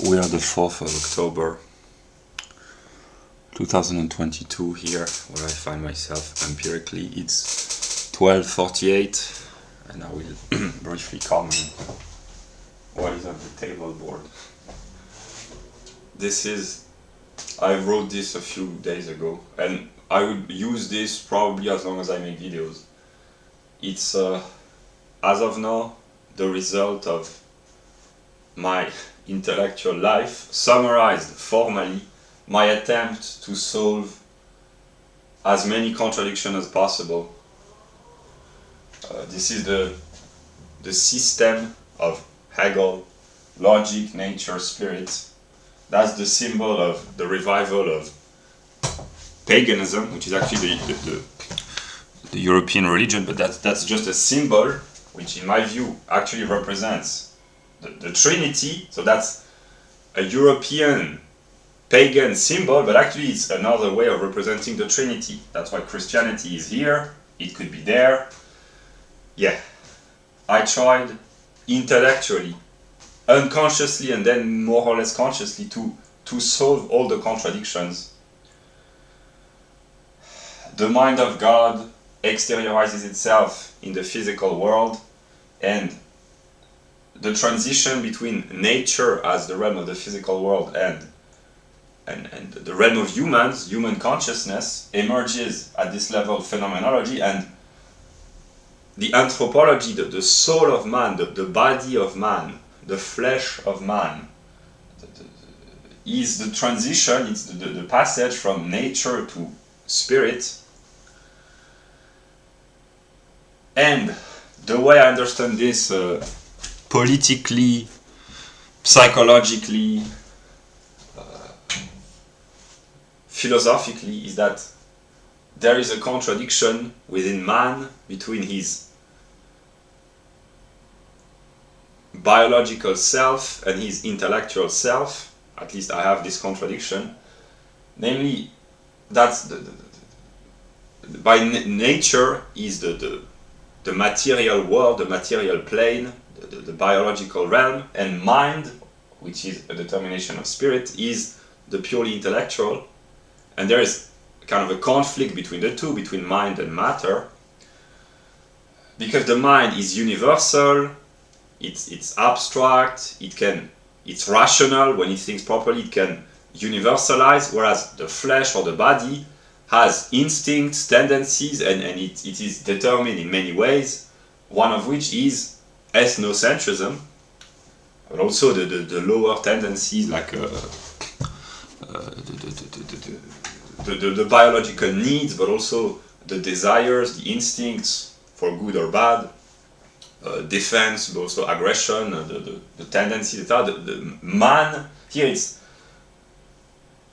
We are the 4th of October 2022 here, where I find myself empirically. It's 12:48 and I will briefly comment what is on the table board. I wrote this a few days ago and I would use this probably as long as I make videos. It's as of now the result of my intellectual life, summarized formally, my attempt to solve as many contradictions as possible. This is the system of Hegel, logic, nature, spirit. That's the symbol of the revival of paganism, which is actually the European religion, but that's just a symbol which in my view actually represents the Trinity. So that's a European pagan symbol, but actually it's another way of representing the Trinity. That's why Christianity is here, it could be there. Yeah, I tried intellectually, unconsciously and then more or less consciously to solve all the contradictions. The mind of God exteriorizes itself in the physical world, and the transition between nature as the realm of the physical world and the realm of human consciousness emerges at this level of phenomenology, and the anthropology, the soul of man, the body of man, the flesh of man, is the transition, it's the passage from nature to spirit. And the way I understand this politically, psychologically, philosophically, is that there is a contradiction within man between his biological self and his intellectual self. At least I have this contradiction. Namely, that's by nature is the material world, the material plane, the biological realm, and mind, which is a determination of spirit, is the purely intellectual. And there is kind of a conflict between the two, between mind and matter, because the mind is universal, it's abstract, it's rational. When it thinks properly, it can universalize, whereas the flesh or the body has instincts, tendencies, and it is determined in many ways, one of which is ethnocentrism, but also the lower tendencies like the biological needs, but also the desires, the instincts for good or bad, defense, but also aggression, the tendencies that are the man. Here it's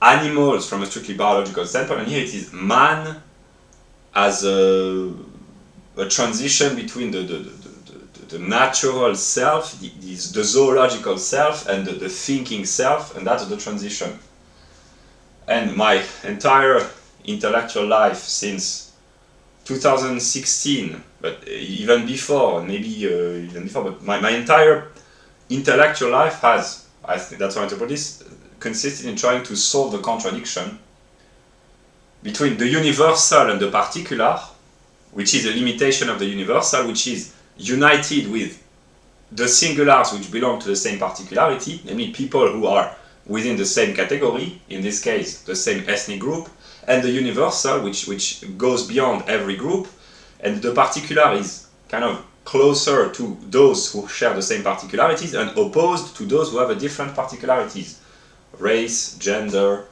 animals from a strictly biological standpoint, and here it is man as a transition between the natural self, the zoological self, and the thinking self, and that's the transition. And my entire intellectual life since 2016, but even before, but my entire intellectual life has, I think that's how I interpret this, consisted in trying to solve the contradiction between the universal and the particular, which is a limitation of the universal, which is united with the singulars which belong to the same particularity, namely people who are within the same category, in this case the same ethnic group, and the universal which goes beyond every group, and the particular is kind of closer to those who share the same particularities and opposed to those who have a different particularities, race, gender,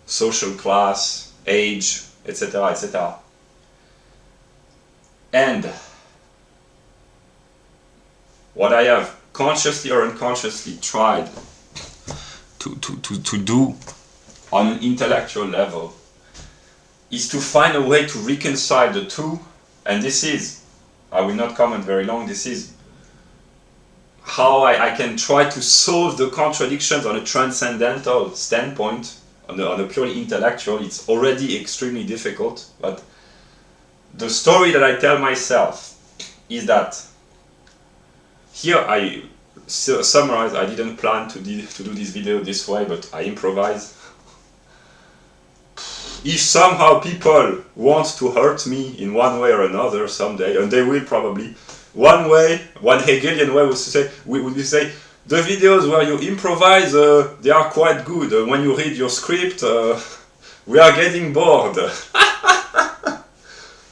social class, age, etc., etc. And what I have consciously or unconsciously tried to do on an intellectual level is to find a way to reconcile the two, and this is, I will not comment very long, this is how I can try to solve the contradictions on a transcendental standpoint. On a purely intellectual, it's already extremely difficult, but the story that I tell myself is that here I summarize, I didn't plan to do this video this way, but I improvise. If somehow people want to hurt me in one way or another someday, and they will probably, one Hegelian way would be say, the videos where you improvise, they are quite good. When you read your script, we are getting bored.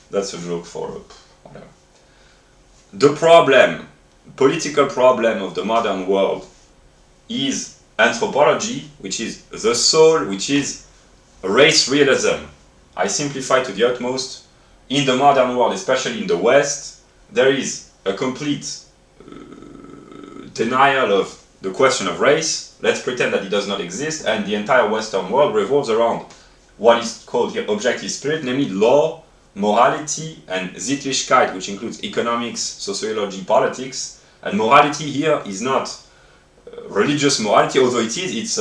That's a joke for whatever. The political problem of the modern world is anthropology, which is the soul, which is race realism. I simplify to the utmost. In the modern world, especially in the West, there is a complete denial of the question of race. Let's pretend that it does not exist, and the entire Western world revolves around what is called here objective spirit, namely law, morality, and Sittlichkeit, which includes economics, sociology, politics. And morality here is not religious morality, although it's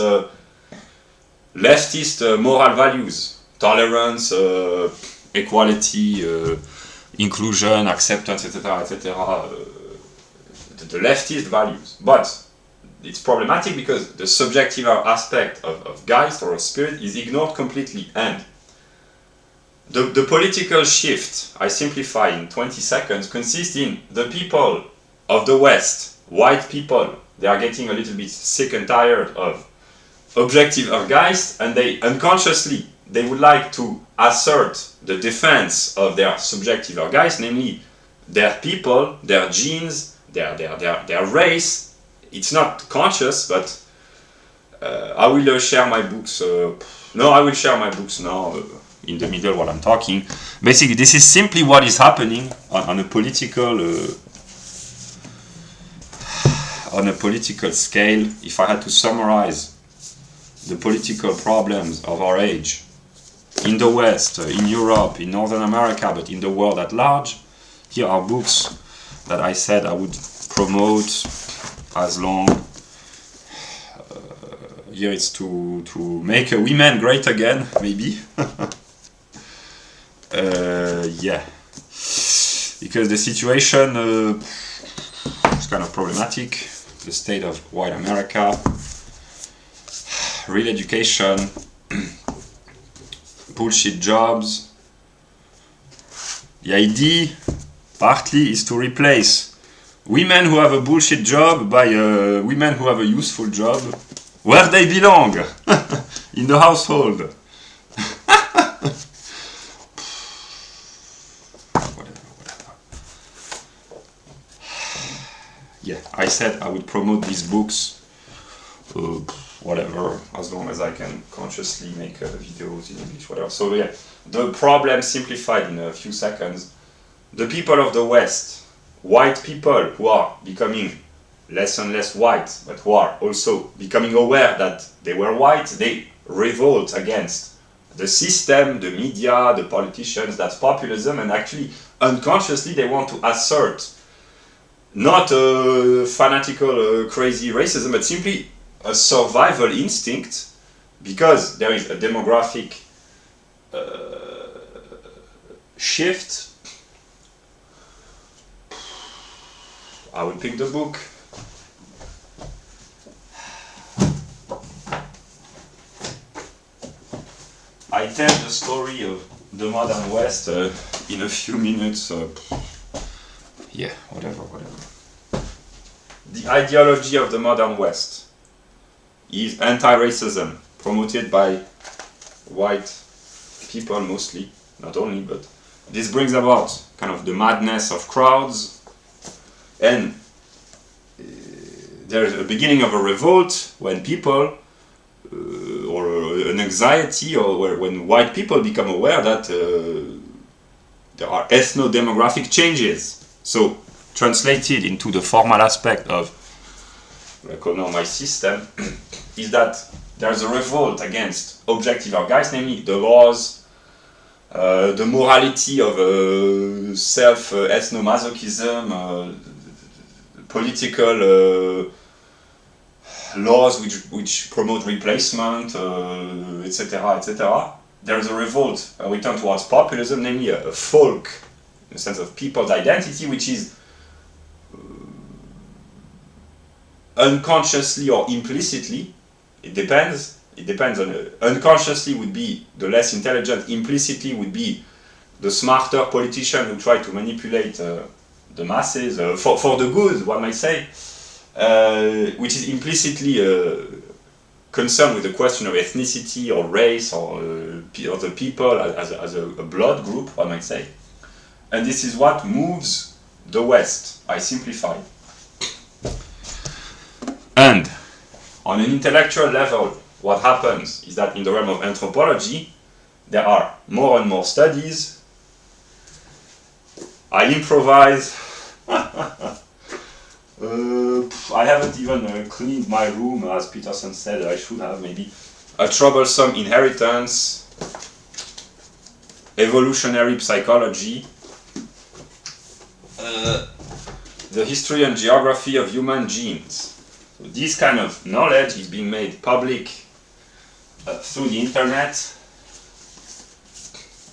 leftist moral values, tolerance, equality, inclusion, acceptance, etc., etc. The leftist values. But it's problematic because the subjective aspect of Geist or of spirit is ignored completely. And the political shift, I simplify in 20 seconds, consists in the people of the West, white people, they are getting a little bit sick and tired of objective Geist, and they unconsciously, they would like to assert the defense of their subjective Geist, namely their people, their genes, their race. It's not conscious, but I will share my books. I will share my books now in the middle while I'm talking. Basically, this is simply what is happening on a political scale. If I had to summarize the political problems of our age in the West, in Europe, in Northern America, but in the world at large, here are books that I said I would promote as long. Here it's to make women great again, maybe. Yeah, because the situation is kind of problematic. The state of white America, real education, bullshit jobs. The idea partly is to replace women who have a bullshit job by women who have a useful job where they belong, in the household. Whatever. Yeah, I said I would promote these books, whatever, as long as I can consciously make videos in English, whatever. So yeah, the problem simplified in a few seconds. The people of the West, white people who are becoming less and less white, but who are also becoming aware that they were white, they revolt against the system, the media, the politicians, that's populism, and actually unconsciously they want to assert not a fanatical, crazy racism, but simply a survival instinct, because there is a demographic shift. I will pick the book. I tell the story of the modern West in a few minutes. Yeah, whatever. The ideology of the modern West is anti-racism, promoted by white people mostly, not only, but this brings about kind of the madness of crowds, and there's a beginning of a revolt when people, or an anxiety, or when white people become aware that there are ethno-demographic changes. So, translated into the formal aspect of what I call now my system, is that there's a revolt against objective Geist, namely the laws, the morality of self-ethnomasochism, political laws which promote replacement, etc., etc. There is a revolt, we turn towards populism, namely a folk, in the sense of people's identity, which is unconsciously or implicitly. It depends. It depends on unconsciously would be the less intelligent. Implicitly would be the smarter politician who try to manipulate the masses for the good, one might say, which is implicitly concerned with the question of ethnicity or race or the people as a blood group, one might say. And this is what moves the West. I simplify. And on an intellectual level, what happens is that in the realm of anthropology, there are more and more studies. I improvise. I haven't even cleaned my room, as Paterson said. I should have, maybe. A troublesome inheritance, evolutionary psychology, the history and geography of human genes. So this kind of knowledge is being made public through the internet,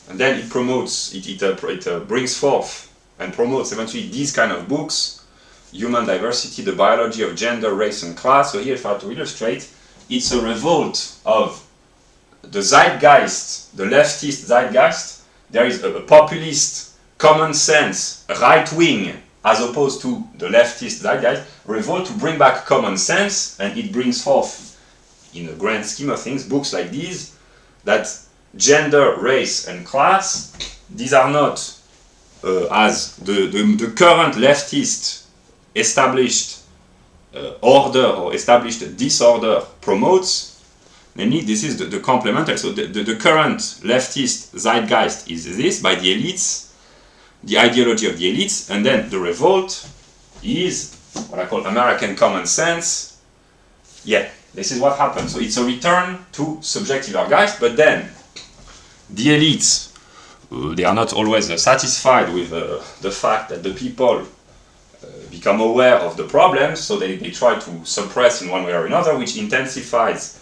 and then it promotes, it brings forth and promotes eventually these kind of books: Human Diversity, the Biology of Gender, Race and Class. So here, if I have to illustrate, it's a revolt of the zeitgeist, the leftist zeitgeist. There is a populist, common sense, right wing, as opposed to the leftist zeitgeist, revolt to bring back common sense, and it brings forth, in the grand scheme of things, books like these, that gender, race, and class, these are not, as the current leftist established order or established disorder promotes, namely, this is the complementary. So the current leftist zeitgeist is this, by the elites, the ideology of the elites, and then the revolt is what I call American common sense. Yeah, this is what happens. So it's a return to subjective zeitgeist, but then the elites, they are not always satisfied with the fact that the people become aware of the problems, so they try to suppress in one way or another, which intensifies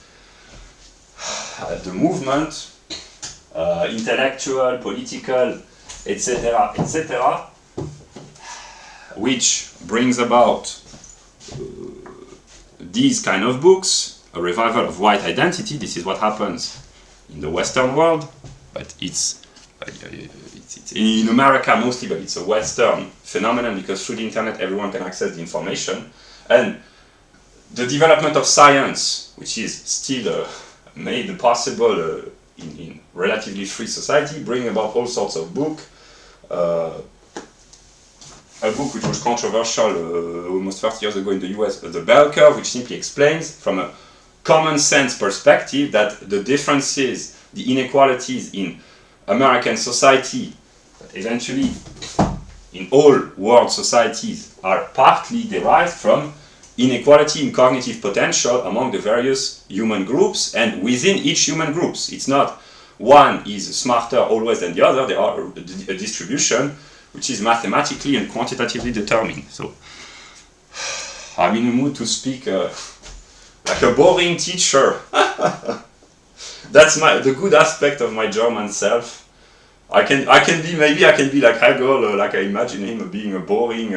the movement, intellectual, political, etc., etc., which brings about these kind of books, a revival of white identity. This is what happens in the Western world, but it's in America mostly, but it's a Western phenomenon because through the internet everyone can access the information. And the development of science, which is still made possible in relatively free society, bring about all sorts of books. A book which was controversial almost 30 years ago in the US, The Bell Curve, which simply explains from a common sense perspective that the differences, the inequalities in American society, eventually in all world societies, are partly derived from inequality in cognitive potential among the various human groups and within each human groups. It's not one is smarter always than the other. There are a distribution which is mathematically and quantitatively determined. So I'm in a mood to speak like a boring teacher. That's the good aspect of my German self. I can be like Hegel, like I imagine him being a boring.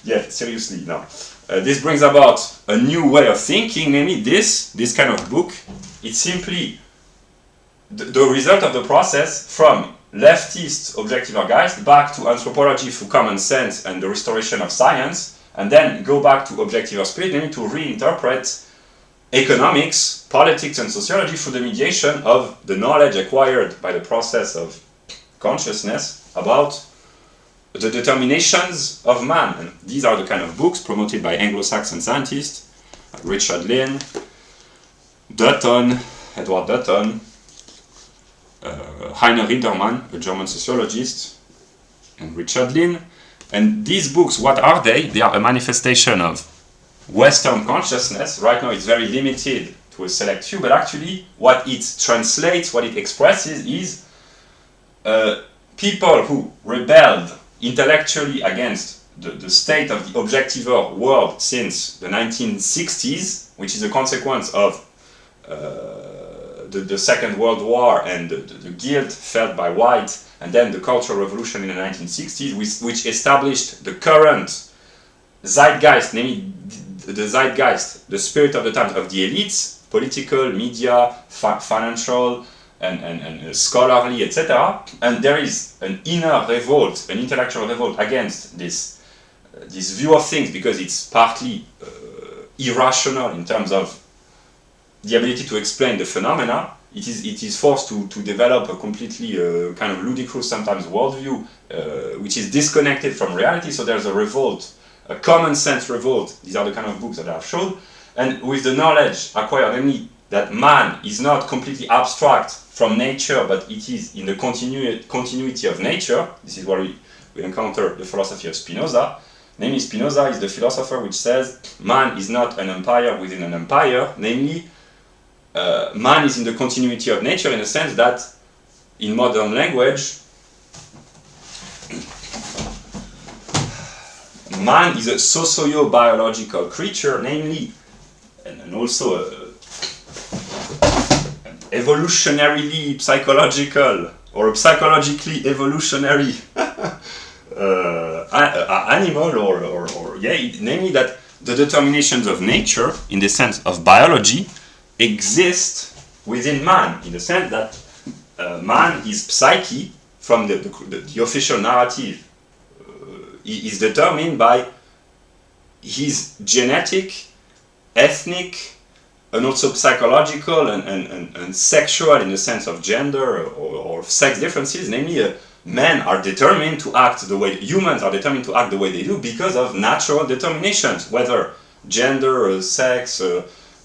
Yeah, seriously, no. This brings about a new way of thinking, namely this kind of book. It's simply the result of the process from leftist objective zeitgeist back to anthropology through common sense and the restoration of science, and then go back to objective spirit, namely to reinterpret economics, politics, and sociology through the mediation of the knowledge acquired by the process of consciousness about the determinations of man. And these are the kind of books promoted by Anglo-Saxon scientists like Richard Lynn, Edward Dutton, Heiner Rindermann, a German sociologist, and Richard Lynn. And these books, what are they? They are a manifestation of Western consciousness. Right now it's very limited to a select few, but actually what it translates, what it expresses is people who rebelled intellectually against the state of the objectiver world since the 1960s, which is a consequence of the Second World War and the guilt felt by white, and then the Cultural Revolution in the 1960s, which established the current zeitgeist, namely the zeitgeist, the spirit of the times of the elites, political, media, financial, and scholarly, etc. And there is an inner revolt, an intellectual revolt against this view of things, because it's partly irrational in terms of the ability to explain the phenomena. It is forced to develop a completely kind of ludicrous, sometimes, worldview, which is disconnected from reality. So there's a revolt, a common sense revolt. These are the kind of books that I have shown. And with the knowledge acquired, namely that man is not completely abstract from nature, but it is in the continuity of nature. This is where we encounter the philosophy of Spinoza. Namely, Spinoza is the philosopher which says man is not an empire within an empire. Namely, man is in the continuity of nature, in the sense that, in modern language, man is a socio-biological creature, namely, and also an evolutionarily psychological, or a psychologically evolutionary animal, or namely that the determinations of nature, in the sense of biology, exist within man, in the sense that man, his psyche, from the official narrative, is determined by his genetic, ethnic, and also psychological and sexual, in the sense of gender or sex differences. Namely, men are determined to act the way, humans are determined to act the way they do because of natural determinations, whether gender, sex,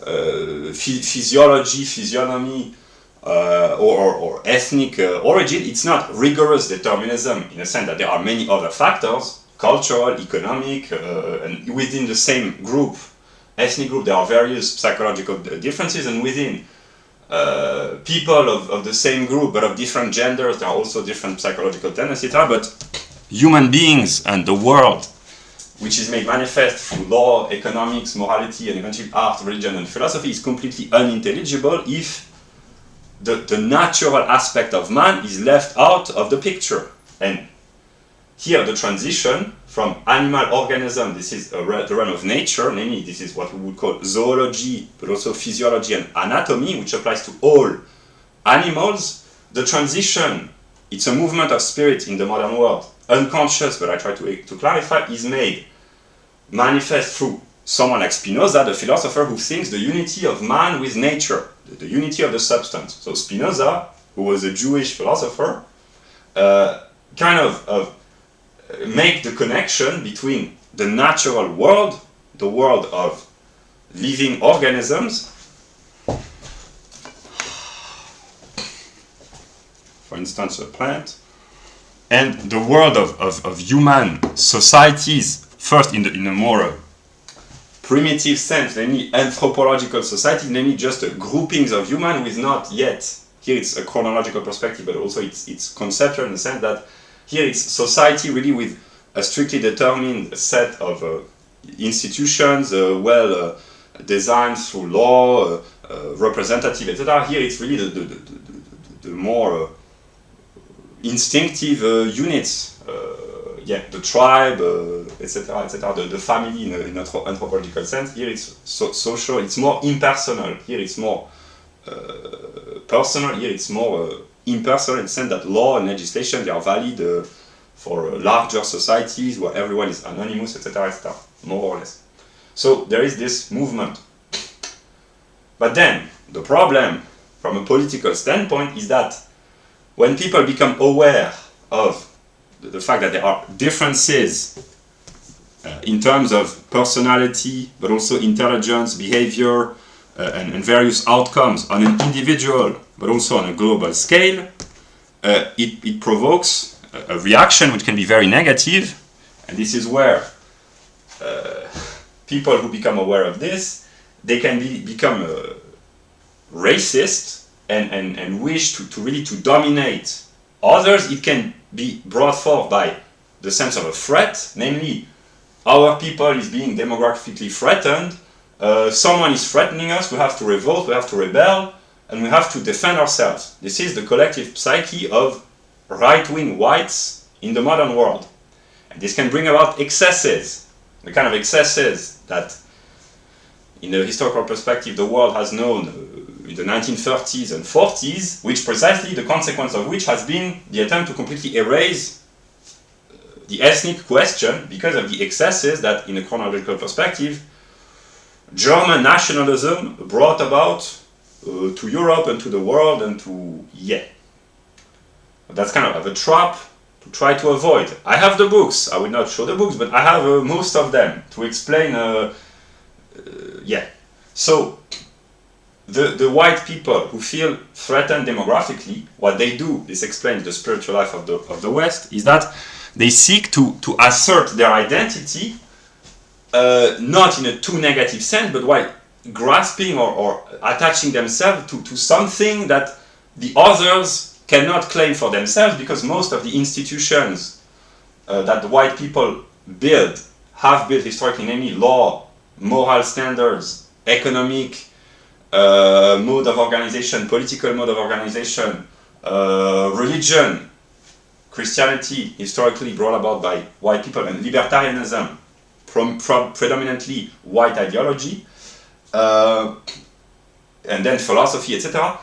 physiology, physiognomy, or ethnic origin. It's not rigorous determinism, in the sense that there are many other factors, cultural, economic, and within the same group, ethnic group, there are various psychological differences, and within people of the same group but of different genders, there are also different psychological tendencies, etc. But human beings and the world, which is made manifest through law, economics, morality, and eventually art, religion, and philosophy, is completely unintelligible if the natural aspect of man is left out of the picture. And here the transition from animal organism, this is the realm of nature, namely this is what we would call zoology, but also physiology and anatomy, which applies to all animals. The transition, it's a movement of spirit in the modern world, unconscious, but I try to clarify, is made manifest through someone like Spinoza, the philosopher who thinks the unity of man with nature, the unity of the substance. So Spinoza, who was a Jewish philosopher, kind of make the connection between the natural world, the world of living organisms, for instance a plant, and the world of human societies, first in a more primitive sense, namely anthropological society, namely just groupings of human with not yet, here it's a chronological perspective, but also it's conceptual in the sense that here it's society really with a strictly determined set of institutions, well designed through law, representative, etc. Here it's really the more instinctive units, the tribe, etc., etc., the family in an anthropological sense. Here it's social, it's more impersonal. Here it's more personal. Here it's more impersonal in the sense that law and legislation, they are valid for larger societies where everyone is anonymous, etc., etc., more or less. So there is this movement. But then the problem from a political standpoint is that when people become aware of the fact that there are differences in terms of personality, but also intelligence, behavior, and various outcomes on an individual, but also on a global scale, it provokes a reaction which can be very negative. And this is where people who become aware of this, they can become racist and wish to really to dominate others. It can be brought forth by the sense of a threat, namely our people is being demographically threatened, someone is threatening us, we have to revolt, we have to rebel, and we have to defend ourselves. This is the collective psyche of right-wing whites in the modern world. And this can bring about excesses the kind of excesses that, in a historical perspective, the world has known in the 1930s and 40s, which precisely the consequence of which has been the attempt to completely erase the ethnic question because of the excesses that, in a chronological perspective, German nationalism brought about to Europe and to the world and to, That's kind of a trap to try to avoid. I have the books, I will not show the books, but I have most of them to explain, So, the white people who feel threatened demographically, what they do, this explains the spiritual life of the West, is that they seek to assert their identity, not in a too negative sense, but while grasping or attaching themselves to something that the others cannot claim for themselves, because most of the institutions that the white people have built historically, namely law, moral standards, economic mode of organization, political mode of organization, religion, Christianity, historically brought about by white people, and libertarianism, predominantly white ideology, and then philosophy, etc.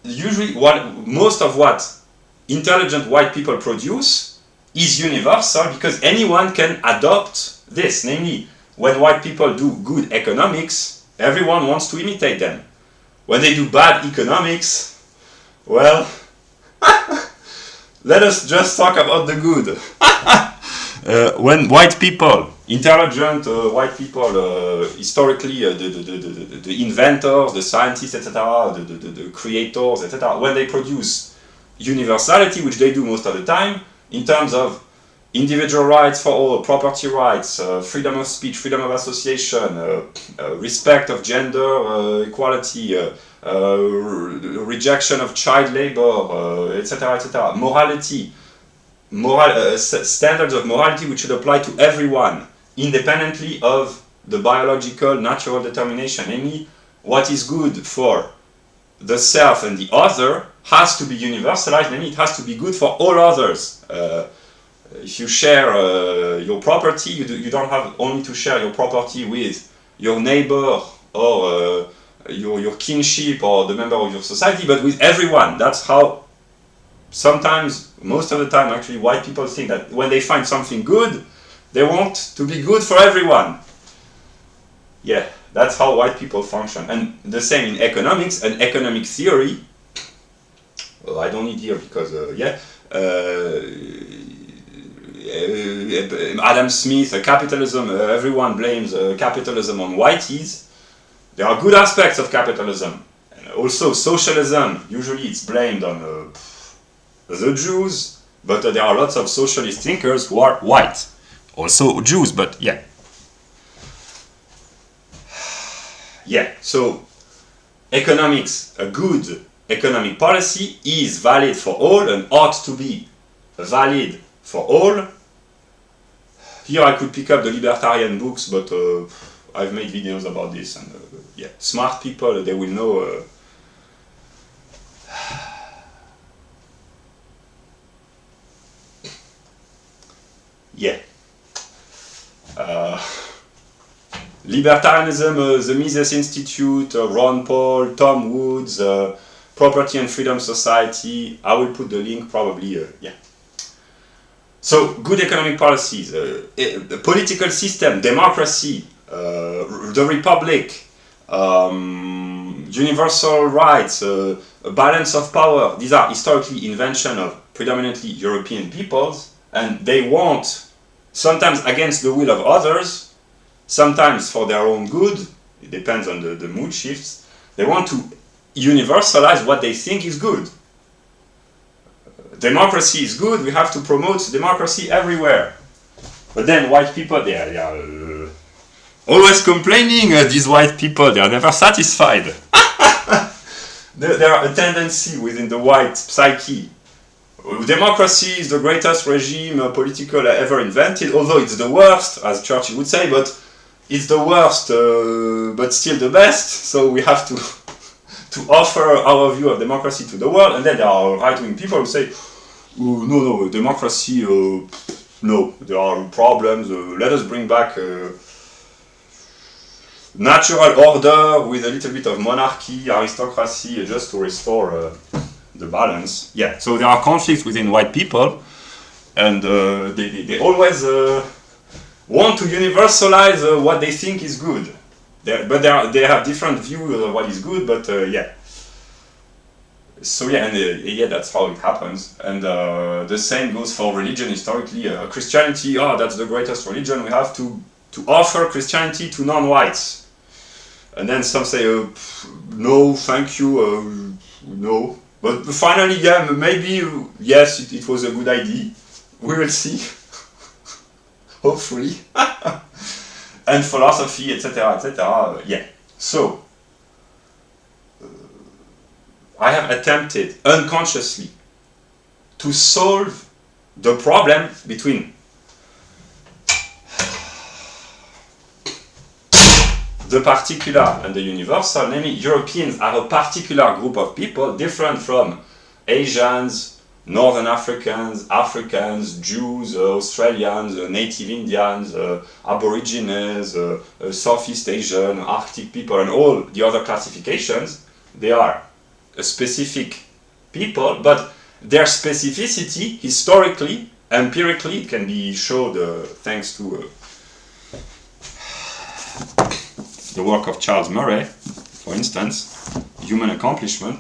Usually, most of what intelligent white people produce is universal, because anyone can adopt this. Namely, when white people do good economics, everyone wants to imitate them. When they do bad economics, well, let us just talk about the good. When white people, intelligent white people, historically the inventors, the scientists, etc., the creators, etc., when they produce universality, which they do most of the time, in terms of individual rights for all, property rights, freedom of speech, freedom of association, respect of gender equality, rejection of child labor, etc., etc., morality, standards of morality which should apply to everyone, independently of the biological, natural determination. Namely, what is good for the self and the other has to be universalized, namely it has to be good for all others. If you share your property, you don't have only to share your property with your neighbor or your kinship or the member of your society, but with everyone. That's how sometimes, most of the time actually, white people think that when they find something good, they want to be good for everyone. Yeah, that's how white people function. And the same in economics and economic theory. Well, I don't need here because, Adam Smith, capitalism, everyone blames capitalism on whiteys. There are good aspects of capitalism. And also socialism, usually it's blamed on the Jews, but there are lots of socialist thinkers who are white. Also Jews, but yeah. Yeah, so economics, a good economic policy is valid for all and ought to be valid for all. Here I could pick up the libertarian books, but I've made videos about this, and smart people, they will know. Libertarianism, the Mises Institute, Ron Paul, Tom Woods, Property and Freedom Society. I will put the link probably, So, good economic policies, the political system, democracy, the republic, universal rights, a balance of power. These are historically invention of predominantly European peoples, and they want, sometimes against the will of others, sometimes for their own good, it depends on the mood shifts, they want to universalize what they think is good. Democracy is good, we have to promote democracy everywhere. But then white people, they are always complaining, these white people, they are never satisfied. There are a tendency within the white psyche. Democracy is the greatest regime political ever invented, although it's the worst, as Churchill would say, but it's the worst, but still the best, so we have to offer our view of democracy to the world. And then there are right-wing people who say, oh, no, democracy, no, there are problems. Let us bring back natural order with a little bit of monarchy, aristocracy, just to restore the balance. Yeah, so there are conflicts within white people, and they always want to universalize what they think is good. They have different views of what is good, but yeah. So yeah, and yeah, that's how it happens. And the same goes for religion historically. Christianity, that's the greatest religion. We have to offer Christianity to non-whites. And then some say, no, thank you, no. But finally, yeah, maybe, yes, it was a good idea. We will see. Hopefully. And philosophy, etc., etc. Yeah. So, I have attempted unconsciously to solve the problem between the particular and the universal. Namely, Europeans are a particular group of people different from Asians, Northern Africans, Africans, Jews, Australians, Native Indians, Aborigines, Southeast Asian, Arctic people, and all the other classifications. They are a specific people, but their specificity, historically, empirically, it can be showed thanks to the work of Charles Murray, for instance, Human Accomplishment,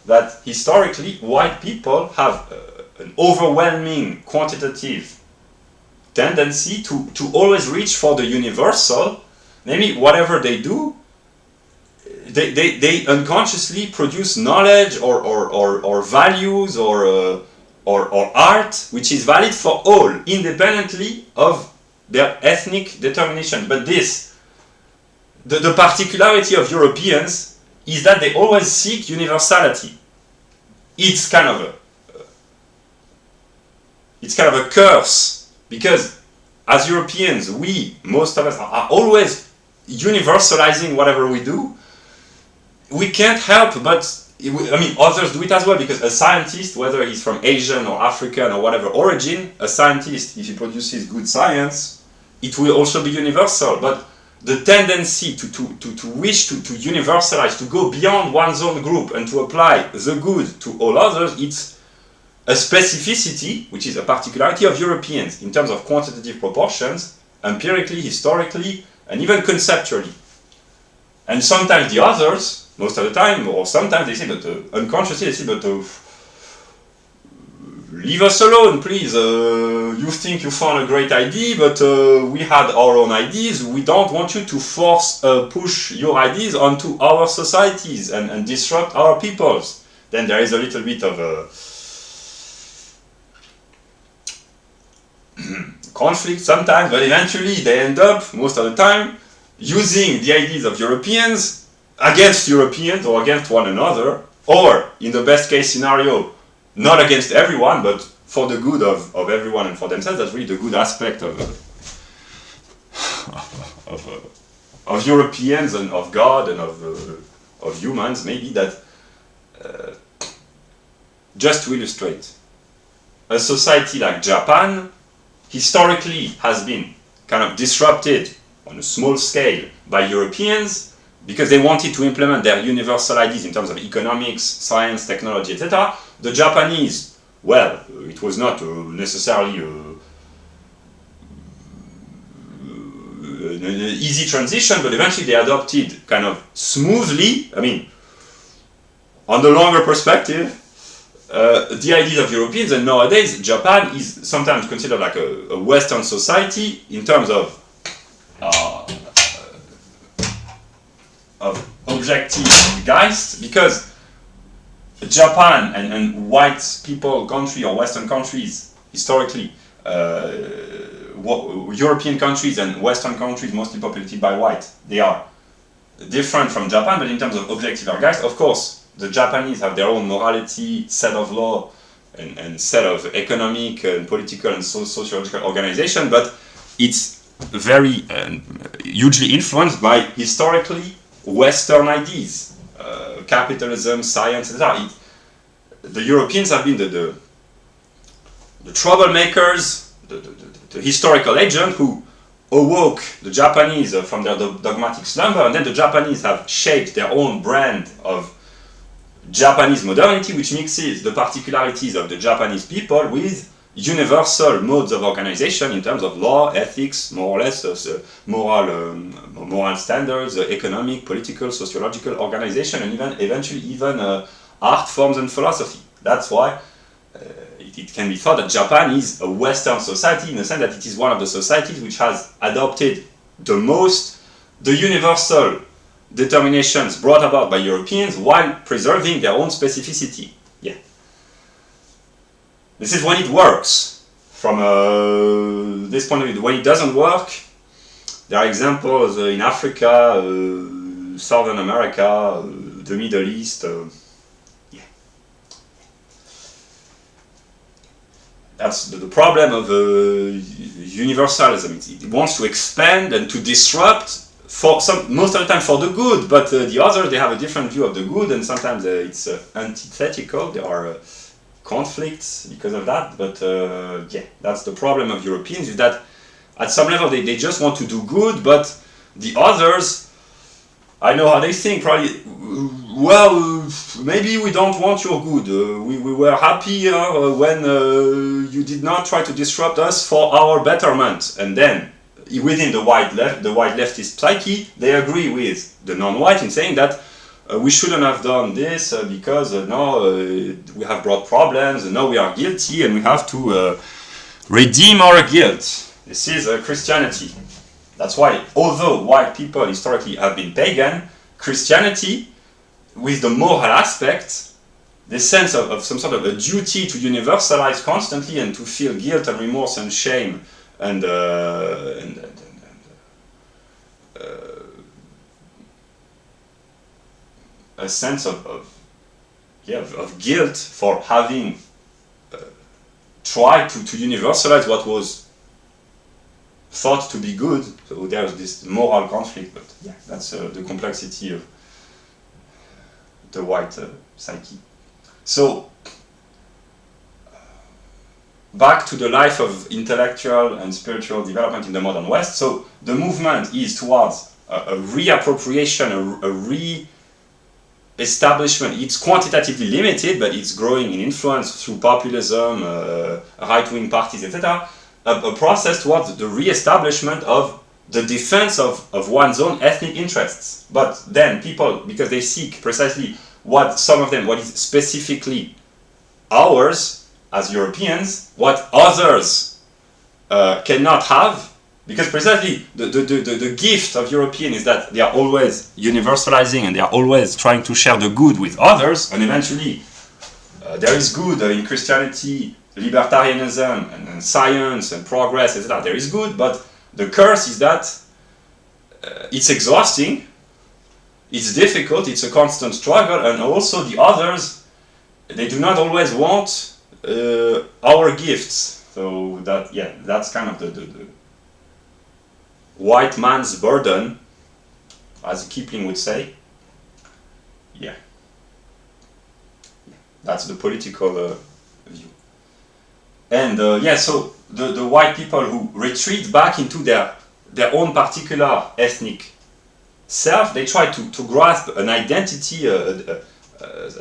that historically white people have an overwhelming quantitative tendency to always reach for the universal, namely whatever they do, they unconsciously produce knowledge or values or art which is valid for all, independently of their ethnic determination. But the particularity of Europeans is that they always seek universality. It's kind of a curse, because as Europeans, most of us, are always universalizing whatever we do. We can't help but, others do it as well, because a scientist, whether he's from Asian or African or whatever origin, a scientist, if he produces good science, it will also be universal. But the tendency to wish to universalize, to go beyond one's own group and to apply the good to all others, it's a specificity, which is a particularity of Europeans in terms of quantitative proportions, empirically, historically, and even conceptually. And sometimes the others, most of the time, or sometimes they say, but unconsciously they say, but leave us alone, please. You think you found a great idea, but we had our own ideas. We don't want you to push your ideas onto our societies and disrupt our peoples. Then there is a little bit of a conflict sometimes, but eventually they end up, most of the time, using the ideas of Europeans against Europeans or against one another, or, in the best case scenario, not against everyone, but for the good of everyone and for themselves. That's really the good aspect of Europeans and of God and of humans, maybe, that just to illustrate, a society like Japan historically has been kind of disrupted on a small scale by Europeans because they wanted to implement their universal ideas in terms of economics, science, technology, etc. The Japanese, well, it was not necessarily an easy transition, but eventually they adopted kind of smoothly, on the longer perspective, the ideas of Europeans. And nowadays Japan is sometimes considered like a Western society in terms of objective Geist, because Japan and white people country or Western countries historically, European countries and Western countries mostly populated by white, they are different from Japan, but in terms of objective Geist, of course, the Japanese have their own morality, set of law, and set of economic and political and sociological organization, but it's very hugely influenced by historically Western ideas, capitalism, science, etc. The Europeans have been the troublemakers, the historical agent who awoke the Japanese from their dogmatic slumber, and then the Japanese have shaped their own brand of Japanese modernity, which mixes the particularities of the Japanese people with universal modes of organization in terms of law, ethics, more or less, moral standards, economic, political, sociological organization, and eventually art forms and philosophy. That's why it can be thought that Japan is a Western society in the sense that it is one of the societies which has adopted the universal determinations brought about by Europeans while preserving their own specificity. Yeah. This is when it works. From this point of view, when it doesn't work, there are examples in Africa, Southern America, the Middle East. Yeah. That's the problem of universalism. It wants to expand and to disrupt. Most of the time for the good, but the others, they have a different view of the good, and sometimes it's antithetical. There are conflicts because of that, but yeah, that's the problem of Europeans, is that at some level they just want to do good, but the others, I know how they think, probably, well, maybe we don't want your good. We were happier when you did not try to disrupt us for our betterment, and then within the white leftist psyche, they agree with the non-white in saying that we shouldn't have done this because now we have brought problems, and now we are guilty, and we have to redeem our guilt. This is Christianity. That's why, although white people historically have been pagan, Christianity, with the moral aspect, the sense of some sort of a duty to universalize constantly and to feel guilt and remorse and shame and a sense of guilt for having tried to universalize what was thought to be good. So there's this moral conflict, but yeah, that's the complexity of the white psyche. So back to the life of intellectual and spiritual development in the modern West. So the movement is towards a reappropriation, a re-establishment. It's quantitatively limited, but it's growing in influence through populism, right-wing parties, etc. A process towards the re-establishment of the defense of one's own ethnic interests. But then people, because they seek precisely what is specifically ours as Europeans, what others cannot have, because precisely the gift of European is that they are always universalizing and they are always trying to share the good with others, and eventually there is good in Christianity, libertarianism, and science and progress, etc. There is good, but the curse is that it's exhausting, it's difficult, it's a constant struggle, and also the others, they do not always want our gifts. So that, yeah, that's kind of the white man's burden, as Kipling would say. Yeah, that's the political view. And yeah, so the white people who retreat back into their own particular ethnic self, they try to grasp an identity, a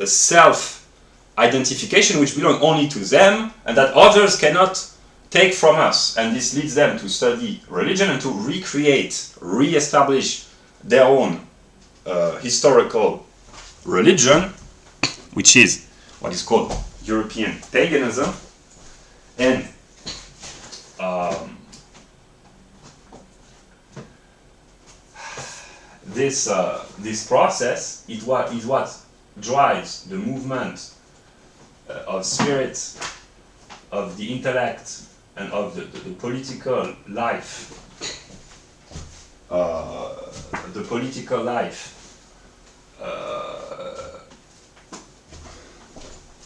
self-identification which belongs only to them and that others cannot take from us. And this leads them to study religion and to recreate, re-establish their own historical religion, which is what is called European paganism. And this process is what drives the movement of spirit, of the intellect, and of the political life. The political life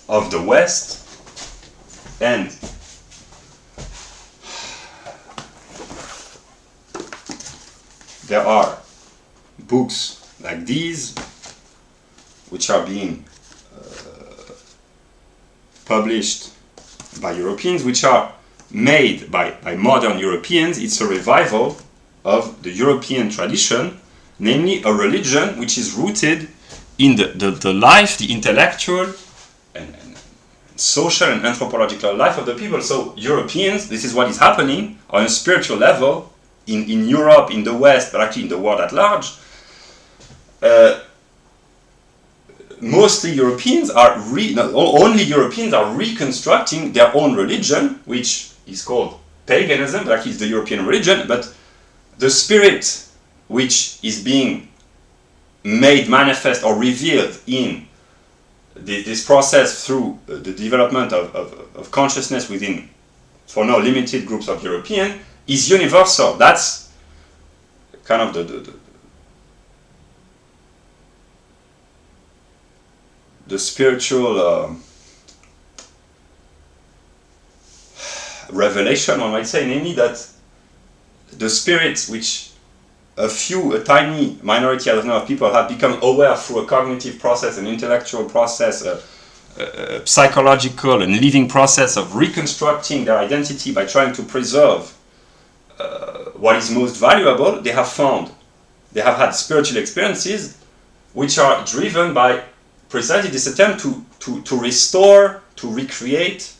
of the West, and there are books like these which are being published by Europeans, which are made by modern Europeans. It's a revival of the European tradition, namely a religion which is rooted in the life, the intellectual and social and anthropological life of the people. So Europeans, this is what is happening on a spiritual level in Europe, in the West, but actually in the world at large. Mostly Europeans are only Europeans are reconstructing their own religion, which is called paganism, but actually it's the European religion. But the spirit which is being made manifest or revealed in this process through the development of consciousness within, for now, limited groups of Europeans, is universal. That's kind of the spiritual revelation, one might say, namely that the spirit which a tiny minority of people have become aware through a cognitive process, an intellectual process, a psychological and living process of reconstructing their identity by trying to preserve what is most valuable. They have had spiritual experiences which are driven by precisely this attempt to restore, to recreate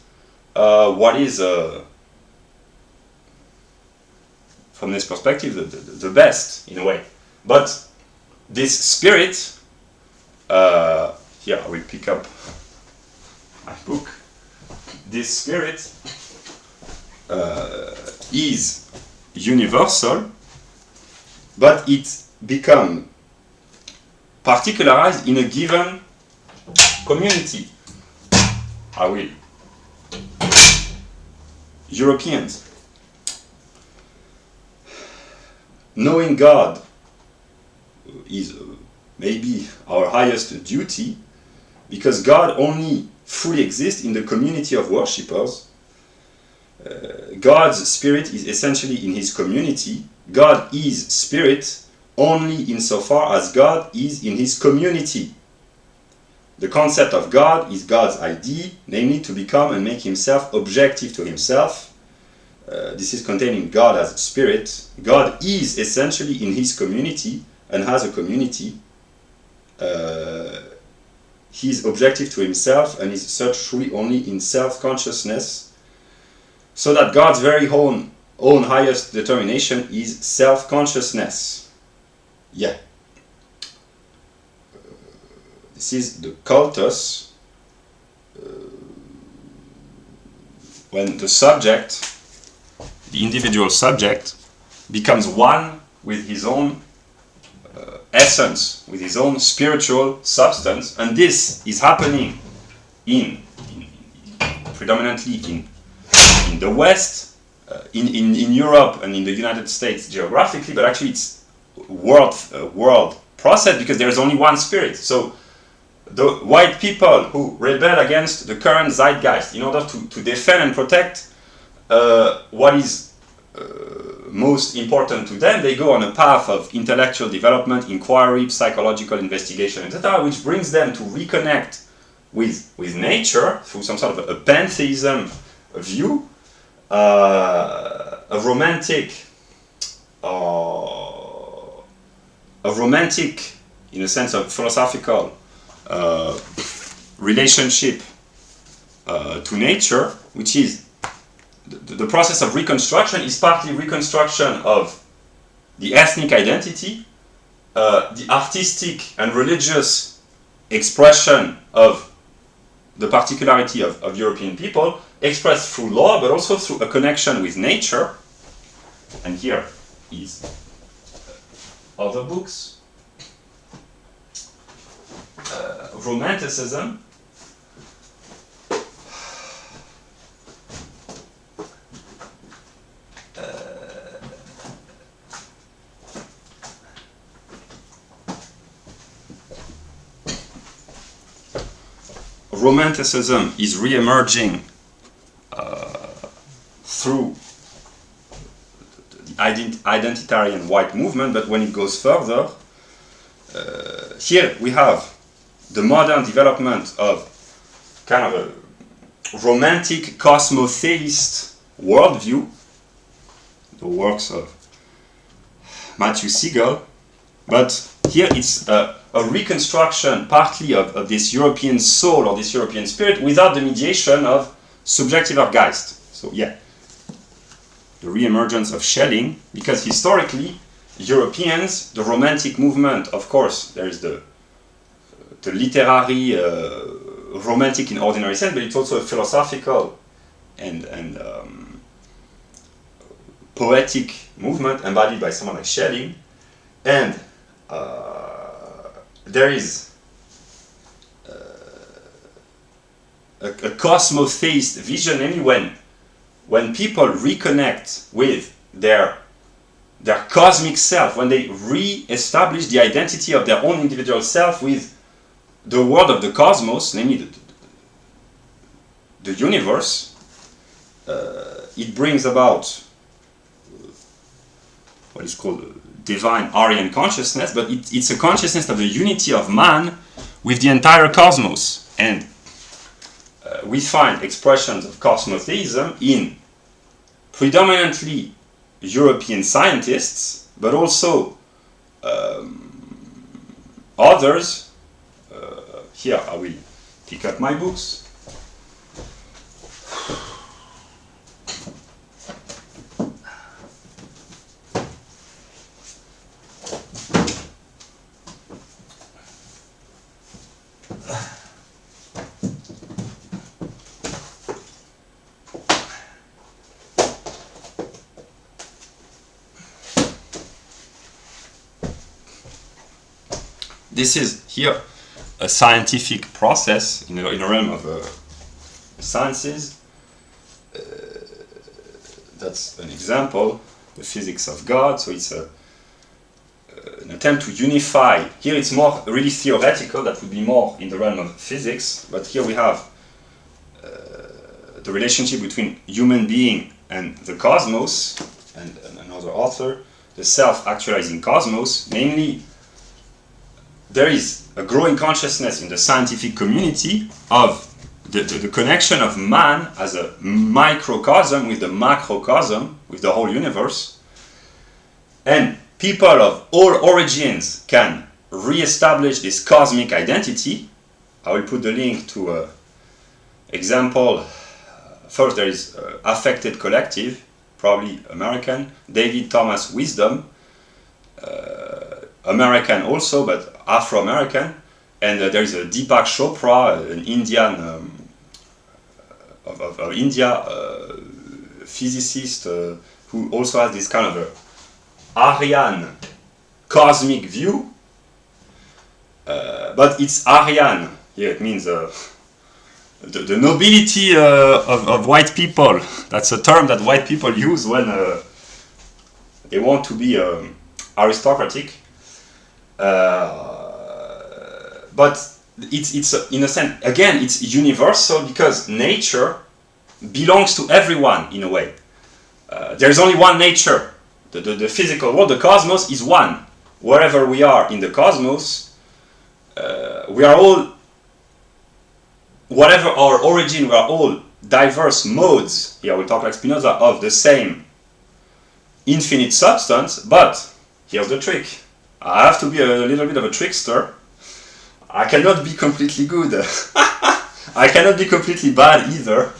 what is, from this perspective, the best, in a way. But this spirit, here I will pick up my book, this spirit is universal, but it becomes particularized in a given community. I will. Europeans. Knowing God is maybe our highest duty, because God only fully exists in the community of worshippers. God's spirit is essentially in his community. God is spirit only insofar as God is in his community. The concept of God is God's idea, namely to become and make himself objective to himself. This is contained in God as spirit. God is essentially in his community and has a community. He is objective to himself and is such truly only in self-consciousness, so that God's very own highest determination is self-consciousness. Yeah. This is the cultus, when the subject, the individual subject, becomes one with his own essence, with his own spiritual substance, and this is happening predominantly in the West, in Europe and in the United States geographically, but actually it's world process, because there is only one spirit. So the white people who rebel against the current zeitgeist in order to defend and protect what is most important to them, they go on a path of intellectual development, inquiry, psychological investigation, etc., which brings them to reconnect with nature through some sort of a pantheism view, a romantic, in a sense of philosophical relationship to nature, which is the process of reconstruction is partly reconstruction of the ethnic identity, the artistic and religious expression of the particularity of European people, expressed through law, but also through a connection with nature. And here is other books. Romanticism. Romanticism is re-emerging through the identitarian white movement, but when it goes further, here we have the modern development of kind of a romantic cosmotheist worldview, the works of Matthew Siegel, but here it's a reconstruction partly of this European soul or this European spirit without the mediation of subjective Geist. So yeah, the re-emergence of Schelling, because historically Europeans, the Romantic movement, of course, there is the literary Romantic in ordinary sense, but it's also a philosophical and poetic movement embodied by someone like Schelling, and there is a cosmotheist vision, namely when people reconnect with their cosmic self, when they re-establish the identity of their own individual self with the world of the cosmos, namely the universe, it brings about what is called divine Aryan consciousness, but it's a consciousness of the unity of man with the entire cosmos. And we find expressions of cosmotheism in predominantly European scientists, but also others. Here I will pick up my books. This is here a scientific process in the realm of sciences. That's an example, the physics of God. So it's an attempt to unify. Here it's more really theoretical, that would be more in the realm of physics, but here we have the relationship between human being and the cosmos, and another author, the self-actualizing cosmos, namely there is a growing consciousness in the scientific community of the connection of man as a microcosm with the macrocosm, with the whole universe. And people of all origins can re-establish this cosmic identity. I will put the link to an example. First, there is Affected Collective, probably American, David Thomas Wisdom, American also, but Afro-American, and there is a Deepak Chopra, an Indian of India, physicist who also has this kind of a Aryan cosmic view, but it's Aryan. Here it means the nobility of white people. That's a term that white people use when they want to be aristocratic. But it's in a sense, again, it's universal because nature belongs to everyone in a way. There's only one nature. The physical world, the cosmos, is one. Wherever we are in the cosmos, we are all, whatever our origin, we are all diverse modes, here we talk like Spinoza, of the same infinite substance, but here's the trick. I have to be a little bit of a trickster. I cannot be completely good. I cannot be completely bad either.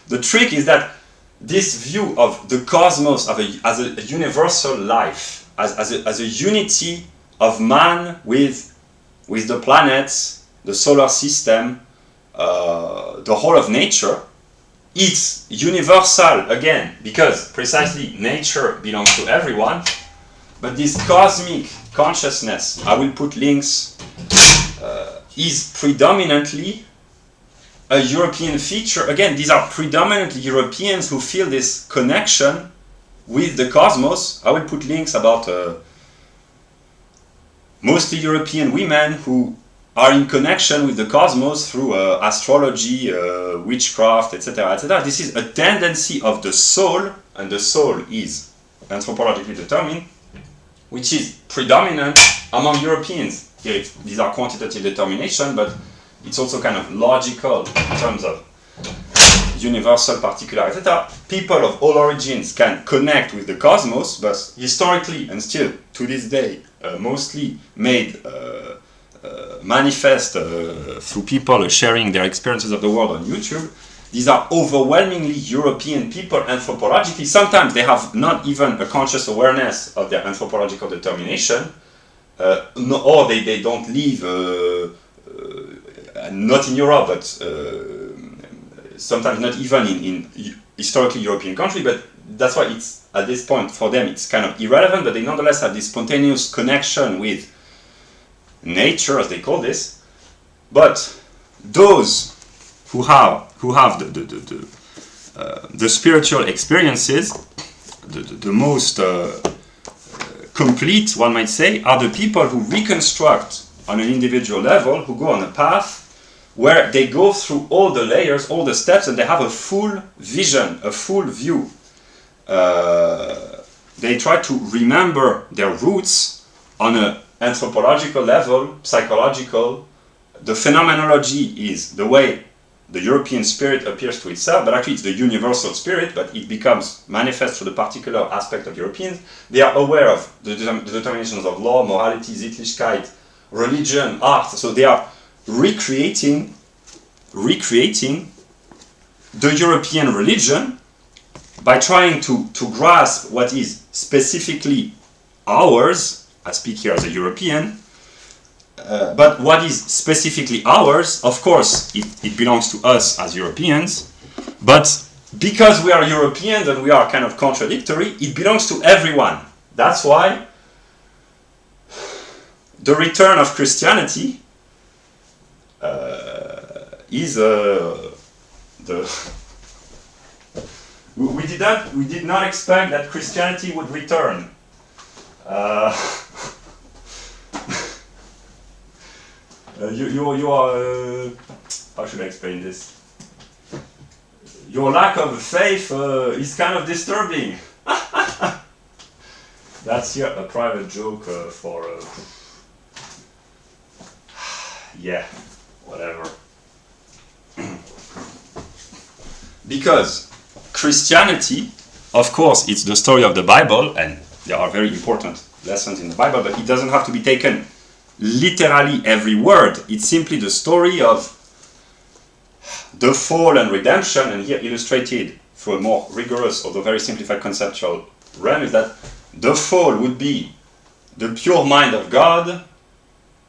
The trick is that this view of the cosmos as a universal life, as a unity of man with the planets, the solar system, the whole of nature, it's universal again, because precisely nature belongs to everyone. But this cosmic consciousness, I will put links, is predominantly a European feature. Again, these are predominantly Europeans who feel this connection with the cosmos. I will put links about mostly European women who are in connection with the cosmos through astrology, witchcraft, etc., etc. This is a tendency of the soul, and the soul is anthropologically determined, which is predominant among Europeans. Here these are quantitative determination, but it's also kind of logical in terms of universal, particular, etc. People of all origins can connect with the cosmos, but historically and still to this day, mostly made manifest through people sharing their experiences of the world on YouTube. These are overwhelmingly European people anthropologically. Sometimes they have not even a conscious awareness of their anthropological determination, or they don't live, not in Europe, but sometimes not even in historically European country, but that's why it's, at this point, for them, it's kind of irrelevant, but they nonetheless have this spontaneous connection with nature, as they call this. But those who have the spiritual experiences, the most complete, one might say, are the people who reconstruct on an individual level, who go on a path where they go through all the layers, all the steps, and they have a full vision, a full view. They try to remember their roots on an anthropological level, psychological. The phenomenology is the way the European spirit appears to itself, but actually it's the universal spirit, but it becomes manifest through the particular aspect of Europeans. They are aware of the determinations of law, morality, Sittlichkeit, religion, art, so they are recreating the European religion by trying to grasp what is specifically ours. I speak here as a European, but what is specifically ours, of course, it belongs to us as Europeans, but because we are Europeans and we are kind of contradictory, it belongs to everyone. That's why the return of Christianity is we did not expect that Christianity would return. You are how should I explain this? Your lack of faith is kind of disturbing. That's here a private joke for yeah, whatever. Because Christianity, of course, it's the story of the Bible, and there are very important lessons in the Bible, but it doesn't have to be taken literally every word. It's simply the story of the fall and redemption, and here illustrated through a more rigorous, although very simplified conceptual realm, is that the fall would be the pure mind of God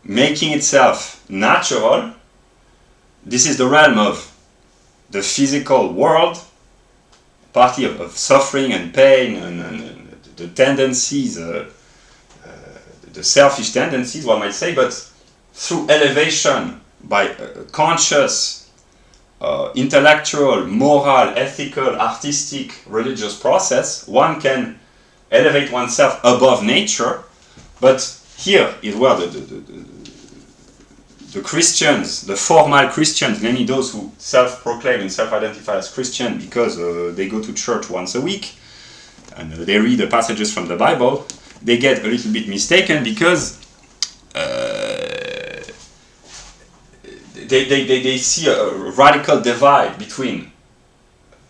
making itself natural. This is the realm of the physical world, partly of suffering and pain and the tendencies, the selfish tendencies, one might say, but through elevation by conscious, intellectual, moral, ethical, artistic, religious process, one can elevate oneself above nature. But here is where the Christians, the formal Christians, namely those who self-proclaim and self-identify as Christian because they go to church once a week and they read the passages from the Bible, they get a little bit mistaken because they see a radical divide between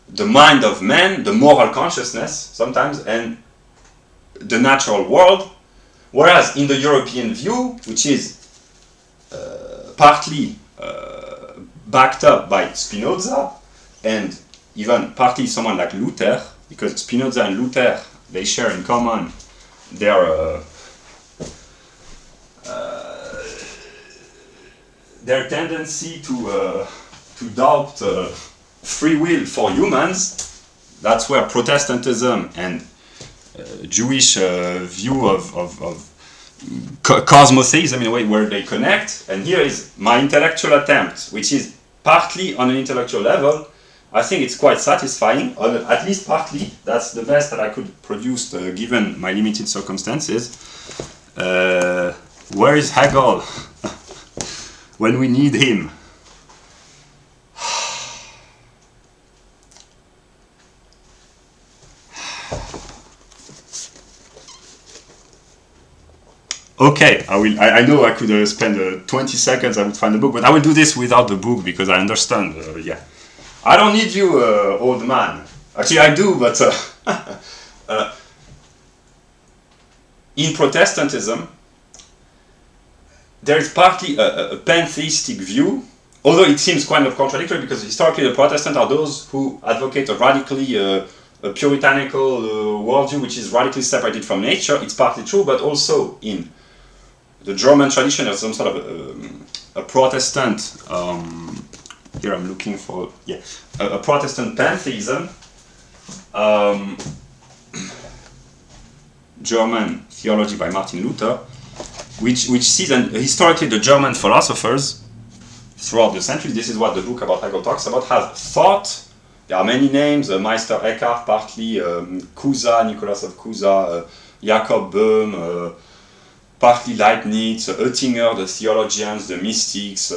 the mind of man, the moral consciousness sometimes, and the natural world. Whereas in the European view, which is partly backed up by Spinoza and even partly someone like Luther, because Spinoza and Luther, they share in common their tendency to doubt free will for humans. That's where Protestantism and Jewish view of Cosmotheism, in a way, where they connect. And here is my intellectual attempt, which is partly on an intellectual level. I think it's quite satisfying, at least partly. That's the best that I could produce given my limited circumstances. Where is Hegel when we need him? Okay, I know I could spend 20 seconds, I would find the book, but I will do this without the book because I understand, yeah. I don't need you, old man. Actually, I do, but in Protestantism, there is partly a pantheistic view, although it seems kind of contradictory because historically the Protestants are those who advocate a radically a puritanical worldview which is radically separated from nature. It's partly true, but also in the German tradition there's some sort of a Protestant, here I'm looking for, a Protestant pantheism, German theology by Martin Luther, which sees, and historically the German philosophers throughout the centuries, this is what the book about Hegel talks about, have thought. There are many names, Meister Eckhart, partly Cusa, Nicholas of Cusa, Jakob Böhm, partly Leibniz, Oettinger, the theologians, the mystics,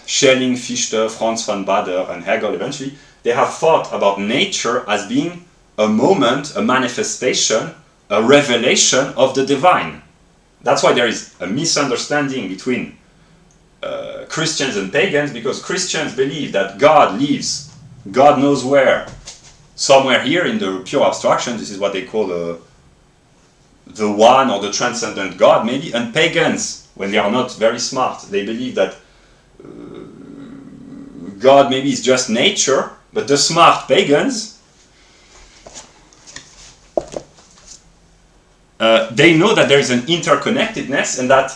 Schelling, Fichte, Franz von Baader, and Hegel eventually. They have thought about nature as being a moment, a manifestation, a revelation of the divine. That's why there is a misunderstanding between Christians and pagans, because Christians believe that God lives, God knows where, somewhere here in the pure abstraction. This is what they call the one or the transcendent God, maybe. And pagans, when they are not very smart, they believe that God maybe is just nature, but the smart pagans, they know that there is an interconnectedness, and that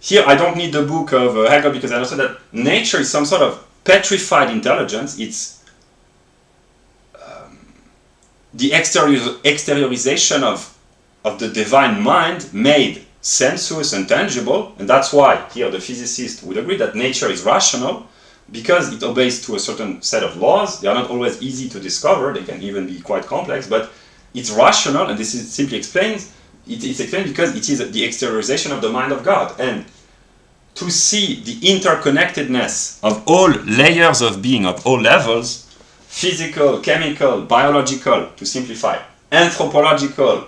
here I don't need the book of Hegel because I understand that nature is some sort of petrified intelligence. It's the exteriorization of the divine mind made sensuous and tangible, and that's why here the physicist would agree that nature is rational because it obeys to a certain set of laws. They are not always easy to discover, they can even be quite complex, but it's rational, and this is simply explains. It's explained because it is the exteriorization of the mind of God. And to see the interconnectedness of all layers of being, of all levels, physical, chemical, biological, to simplify, anthropological,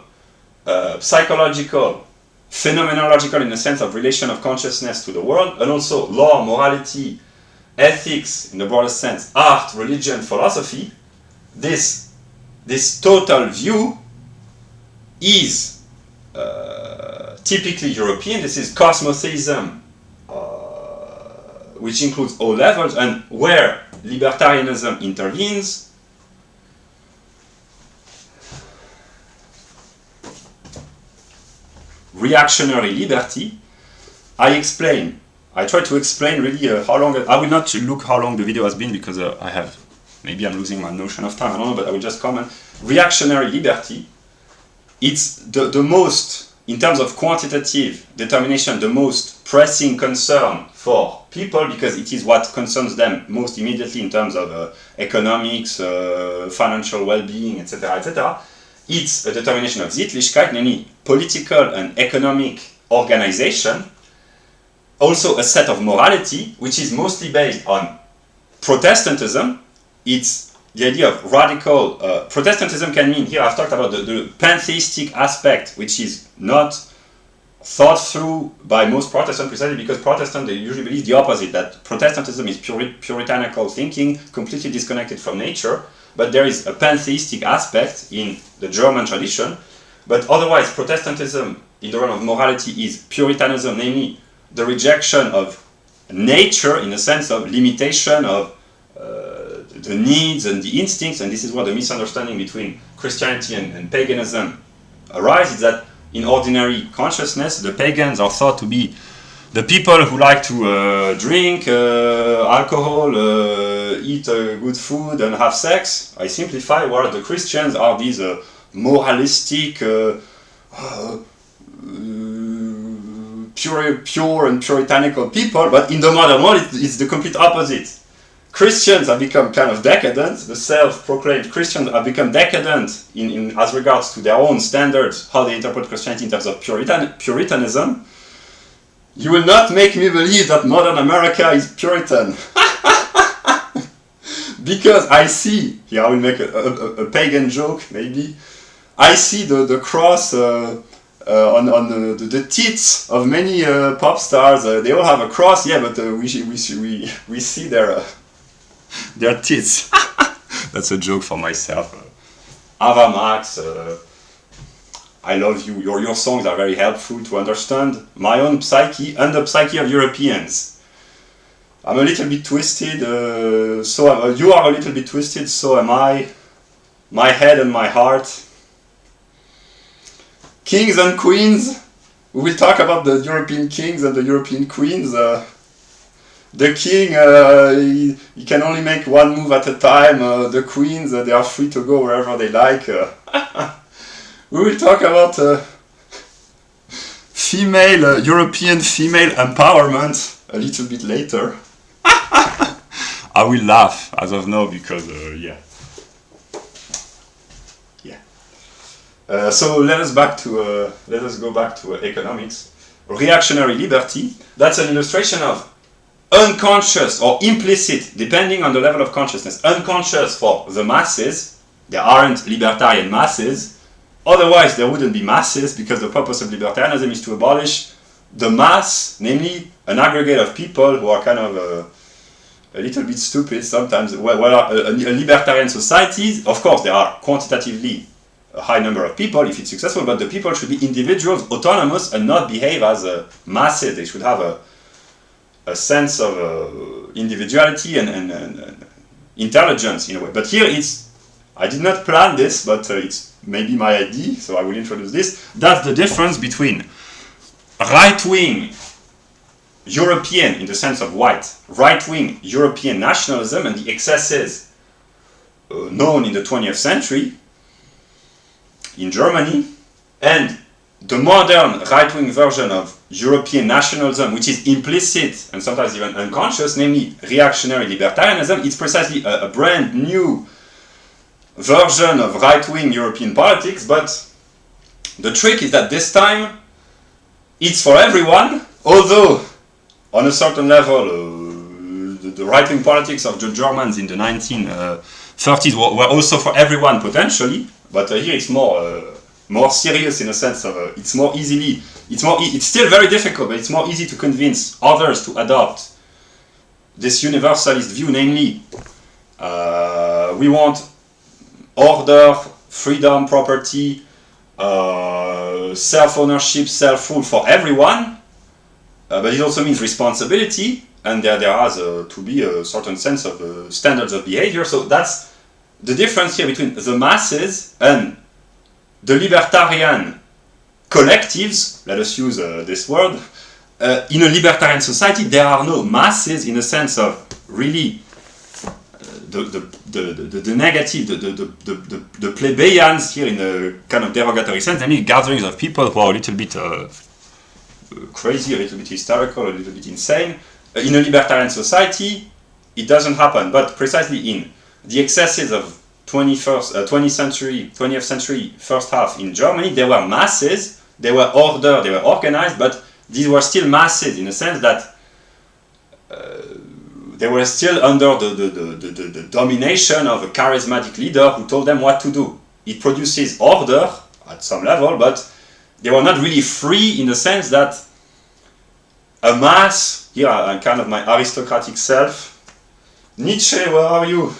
psychological, phenomenological in the sense of relation of consciousness to the world, and also law, morality, ethics in the broadest sense, art, religion, philosophy, this total view is typically European. This is Cosmotheism, which includes all levels, and where libertarianism intervenes, reactionary liberty. I try to explain really how long, I will not look how long the video has been because maybe I'm losing my notion of time, I don't know, but I will just comment. Reactionary liberty, it's the most, in terms of quantitative determination, the most pressing concern for people because it is what concerns them most immediately in terms of economics, financial well-being, etc., etc. It's a determination of Sittlichkeit, namely political and economic organization, also a set of morality, which is mostly based on Protestantism. It's the idea of radical Protestantism can mean, here I've talked about the pantheistic aspect, which is not thought through by most Protestants precisely because Protestants, they usually believe the opposite, that Protestantism is puritanical thinking, completely disconnected from nature, but there is a pantheistic aspect in the German tradition. But otherwise, Protestantism in the realm of morality is Puritanism, namely the rejection of nature in the sense of limitation of the needs and the instincts, and this is where the misunderstanding between Christianity and paganism arises, that in ordinary consciousness, the pagans are thought to be the people who like to drink alcohol, eat good food and have sex. I simplify, where the Christians are these moralistic, pure and puritanical people, but in the modern world it's the complete opposite. Christians have become kind of decadent, the self-proclaimed Christians have become decadent in as regards to their own standards, how they interpret Christianity in terms of Puritanism. You will not make me believe that modern America is Puritan. Because I see, here I will make a pagan joke maybe, I see the cross on the tits of many pop stars. They all have a cross, yeah, but we see their Their tits. That's a joke for myself. Ava Max, I love you. Your songs are very helpful to understand my own psyche and the psyche of Europeans. I'm a little bit twisted, you are a little bit twisted, so am I. My head and my heart. Kings and queens. We will talk about the European kings and the European queens. The king, he can only make one move at a time. The queens, they are free to go wherever they like. We will talk about European female empowerment a little bit later. I will laugh as of now because, yeah. So let us go back to economics. Reactionary liberty. That's an illustration of unconscious or implicit, depending on the level of consciousness, unconscious for the masses. There aren't libertarian masses. Otherwise, there wouldn't be masses, because the purpose of libertarianism is to abolish the mass, namely an aggregate of people who are kind of a little bit stupid sometimes. A libertarian society, of course, there are quantitatively a high number of people if it's successful, but the people should be individuals, autonomous, and not behave as masses. They should have a sense of individuality and intelligence in a way. But here I did not plan this, but it's maybe my idea, so I will introduce this. That's the difference between right-wing European, in the sense of white, right-wing European nationalism and the excesses known in the 20th century in Germany, and the modern right-wing version of European nationalism, which is implicit and sometimes even unconscious, namely reactionary libertarianism. It's precisely a brand new version of right-wing European politics, but the trick is that this time it's for everyone, although on a certain level the right-wing politics of the Germans in the 1930s were also for everyone potentially. But here it's more serious in a sense of it's still very difficult, but it's more easy to convince others to adopt this universalist view, namely we want order, freedom, property, self-ownership, self-rule for everyone, but it also means responsibility, and there has to be a certain sense of standards of behavior. So that's the difference here between the masses and the libertarian collectives, let us use this word. In a libertarian society, there are no masses in the sense of really the negative, the plebeians here in a kind of derogatory sense, namely gatherings of people who are a little bit crazy, a little bit hysterical, a little bit insane. In a libertarian society, it doesn't happen, but precisely in the excesses of 20th century first half in Germany, there were masses, they were ordered, they were organized, but these were still masses in the sense that they were still under the domination of a charismatic leader who told them what to do. It produces order at some level, but they were not really free in the sense that a mass, here I'm kind of my aristocratic self. Nietzsche, where are you?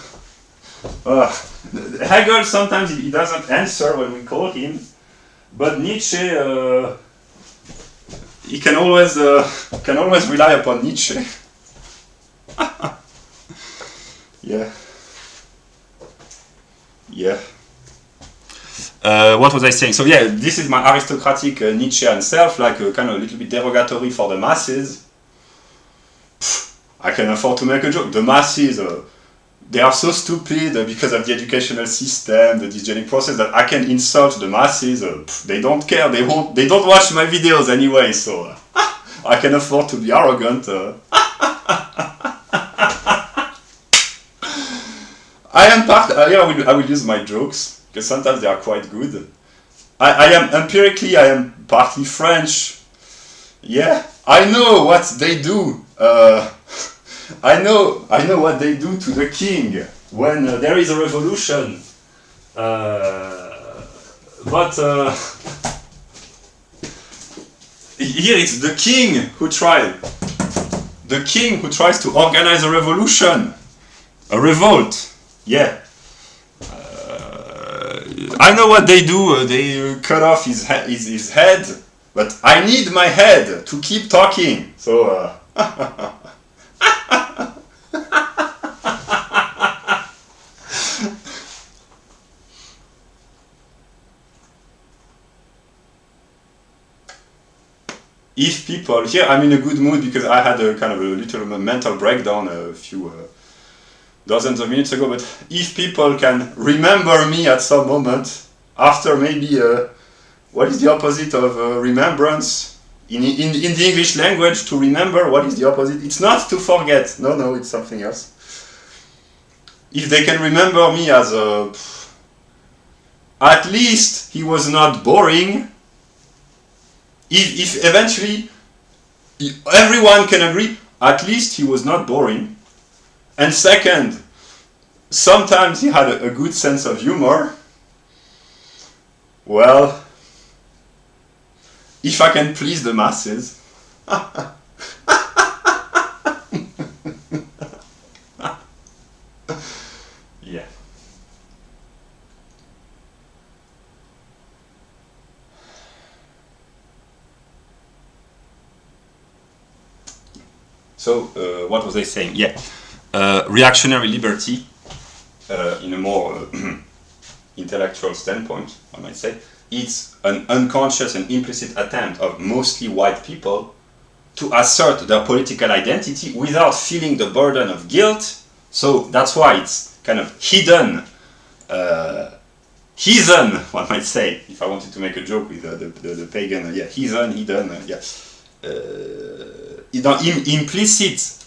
Hegel, sometimes he doesn't answer when we call him, but Nietzsche, he can always rely upon Nietzsche. Yeah. What was I saying? So yeah, this is my aristocratic Nietzschean self, like kind of a little bit derogatory for the masses. I can afford to make a joke. The masses, they are so stupid because of the educational system, the disgenic process, that I can insult the masses. They don't care. They don't watch my videos anyway. So I can afford to be arrogant. I will use my jokes because sometimes they are quite good. I am partly French. Yeah, I know what they do. I know what they do to the king when there is a revolution. But here it's the king who tries to organize a revolution. A revolt. Yeah. I know what they do. They cut off his head, but I need my head to keep talking. So. If people, here I'm in a good mood because I had a kind of a little mental breakdown a few dozens of minutes ago, but if people can remember me at some moment, after maybe, what is the opposite of remembrance? In the English language, to remember, what is the opposite? It's not to forget, no, it's something else. If they can remember me as at least he was not boring. If eventually everyone can agree, at least he was not boring. And second, sometimes he had a good sense of humor. Well, if I can please the masses. Yeah. So, what was I saying? Yeah, reactionary liberty, in a more intellectual standpoint, I might say, it's an unconscious and implicit attempt of mostly white people to assert their political identity without feeling the burden of guilt. So that's why it's kind of hidden, heathen, one might say, if I wanted to make a joke with the pagan, yeah, heathen, yeah. Implicit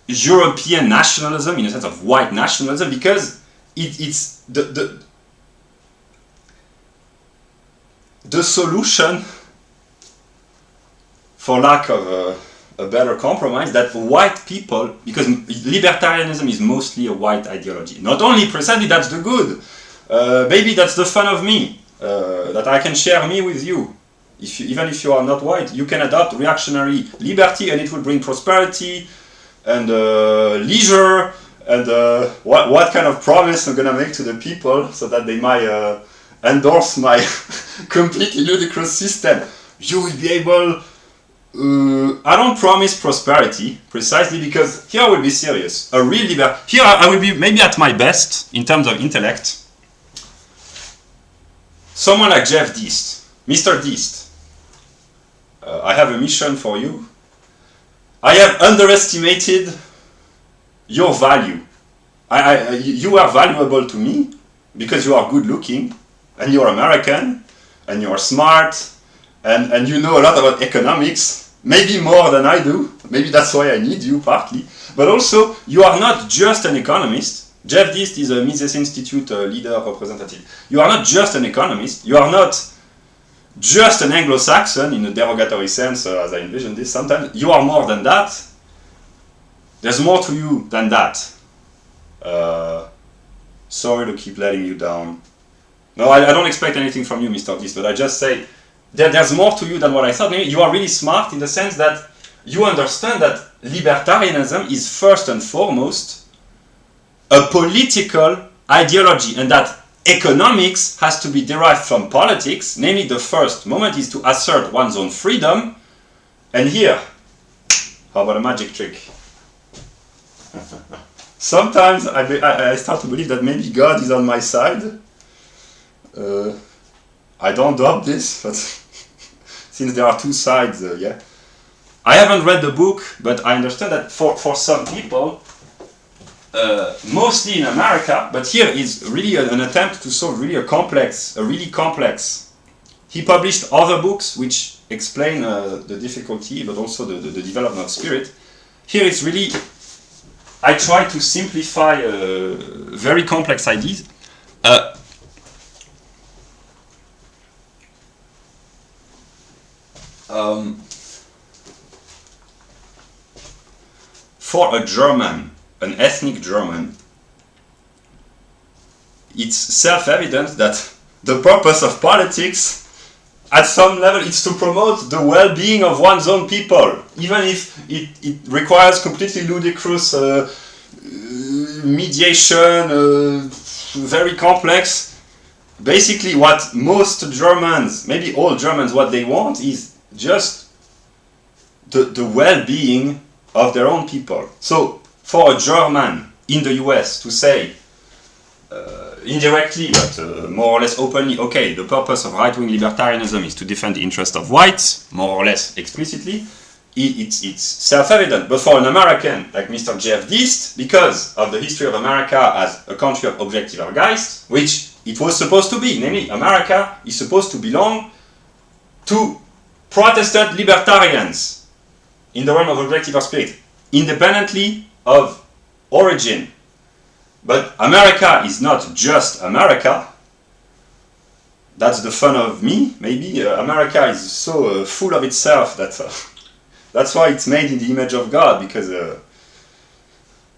European nationalism, in a sense of white nationalism, because it's the solution, for lack of a better compromise, that white people, because libertarianism is mostly a white ideology. Not only precisely that's the good, maybe that's the fun of me, that I can share me with you. Even if you are not white, you can adopt reactionary liberty and it will bring prosperity and leisure and what kind of promise I'm gonna make to the people so that they might endorse my completely ludicrous system. You will be able... I don't promise prosperity, precisely because here I will be serious. A real here I will be maybe at my best in terms of intellect. Someone like Jeff Deist, Mr. Deist. I have a mission for you. I have underestimated your value. You are valuable to me because you are good looking and you are American and you are smart and you know a lot about economics, maybe more than I do. Maybe that's why I need you partly. But also, you are not just an economist. Jeff Deist is a Mises Institute leader representative. You are not just an economist. You are not just an Anglo-Saxon in a derogatory sense, as I envision this sometimes. You are more than that. There's more to you than that. Sorry to keep letting you down. No, I don't expect anything from you, Mr. Deist, but I just say there's more to you than what I thought. Maybe you are really smart in the sense that you understand that libertarianism is first and foremost a political ideology, and that economics has to be derived from politics. Namely, the first moment is to assert one's own freedom. And here, how about a magic trick? Sometimes I start to believe that maybe God is on my side. I don't doubt this, but since there are two sides, yeah. I haven't read the book, but I understand that for some people, mostly in America, but here is really an attempt to solve really complex. He published other books which explain the difficulty, but also the development of spirit. Here it's really, I try to simplify very complex ideas. For a German, an ethnic German, it's self-evident that the purpose of politics, at some level, is to promote the well-being of one's own people, even if it requires completely ludicrous mediation, very complex. Basically, what most Germans, maybe all Germans, what they want is just the well-being of their own people. So, for a German in the US to say, indirectly, but more or less openly, okay, the purpose of right-wing libertarianism is to defend the interest of whites, more or less explicitly, it's self-evident. But for an American like Mr. Jeff Deist, because of the history of America as a country of objective Geist, which it was supposed to be, namely America is supposed to belong to Protestant libertarians in the realm of objective spirit, independently of origin. But America is not just America. That's the fun of me, maybe. America is so full of itself that that's why it's made in the image of God, because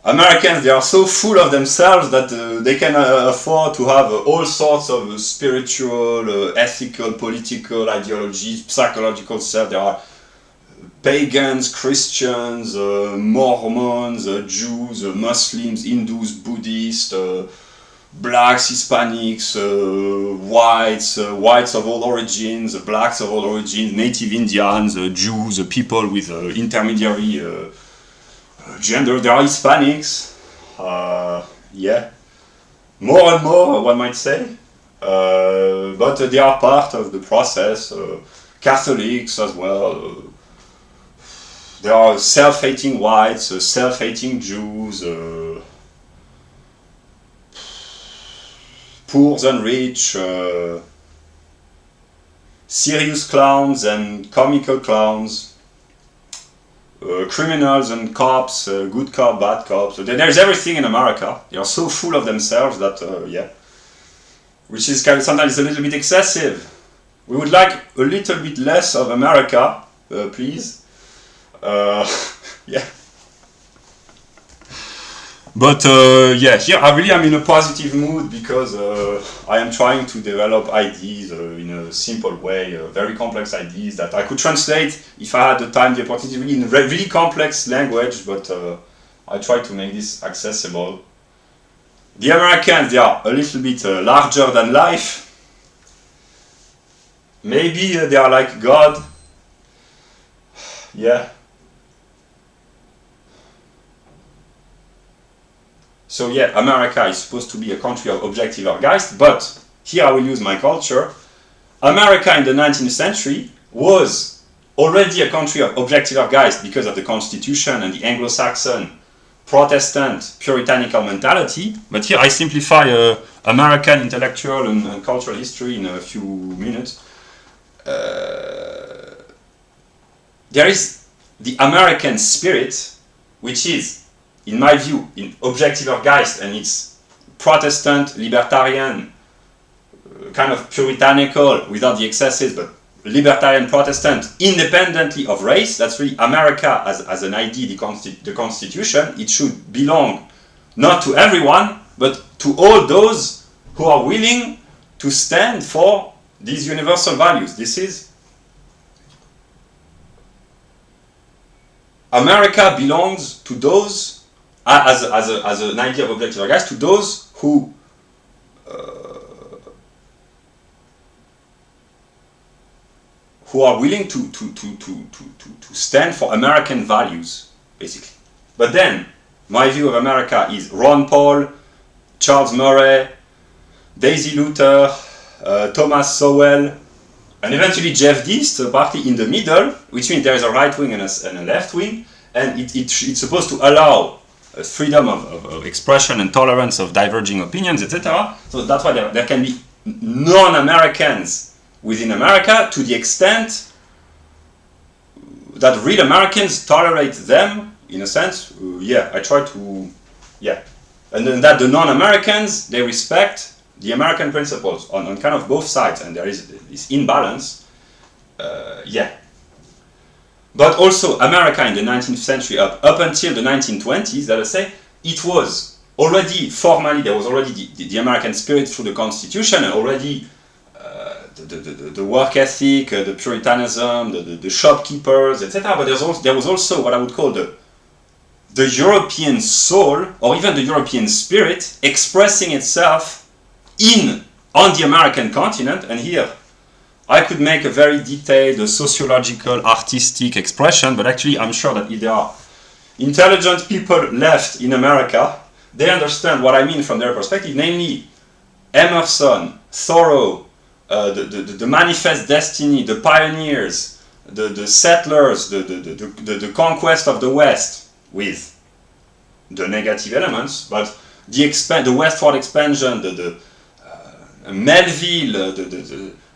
Americans, they are so full of themselves that they can afford to have all sorts of spiritual, ethical, political ideologies, psychological stuff. There are pagans, Christians, Mormons, Jews, Muslims, Hindus, Buddhists, blacks, Hispanics, whites of all origins, blacks of all origins, native Indians, Jews, people with intermediary gender. There are Hispanics, yeah, more and more, one might say, but they are part of the process. Catholics as well. There are self-hating whites, self-hating Jews, poor and rich, serious clowns and comical clowns, criminals and cops, good cop, bad cops. So there's everything in America. They are so full of themselves that, yeah, which is kind of sometimes a little bit excessive. We would like a little bit less of America, please. Yeah. But yeah, here I really am in a positive mood because I am trying to develop ideas in a simple way, very complex ideas that I could translate if I had the time, the opportunity, really in really complex language, but I try to make this accessible. The Americans, they are a little bit larger than life. Maybe they are like God. Yeah. So yeah, America is supposed to be a country of objective Geist, but here I will use my culture. America in the 19th century was already a country of objective Geist because of the Constitution and the Anglo-Saxon, Protestant, puritanical mentality. But here I simplify American intellectual and cultural history in a few minutes. There is the American spirit, which is, in my view, in objective Geist, and it's Protestant, libertarian, kind of puritanical, without the excesses, but libertarian Protestant, independently of race. That's really America as an idea, the Constitution. It should belong not to everyone, but to all those who are willing to stand for these universal values. This is America belongs to those, as an idea of objective Geist, to those who are willing to stand for American values, basically. But then, my view of America is Ron Paul, Charles Murray, Daisy Luther, Thomas Sowell, and eventually Jeff Deist, partly in the middle, which means there is a right wing and a left wing, and it's supposed to allow freedom of expression and tolerance of diverging opinions, etc. So that's why there can be non-Americans within America, to the extent that real Americans tolerate them, in a sense. Yeah, I try to, yeah. And then that the non-Americans, they respect the American principles on kind of both sides, and there is this imbalance. Yeah. But also America in the 19th century, up until the 1920s, let us say, it was already formally, there was already the American spirit through the Constitution, and already the work ethic, the Puritanism, the shopkeepers, etc. But there was also what I would call the the European soul, or even the European spirit, expressing itself on the American continent. And here, I could make a very detailed sociological, artistic expression, but actually I'm sure that if there are intelligent people left in America, they understand what I mean from their perspective, namely Emerson, Thoreau, the Manifest Destiny, the pioneers, the settlers, the conquest of the West, with the negative elements, but the westward expansion, Melville,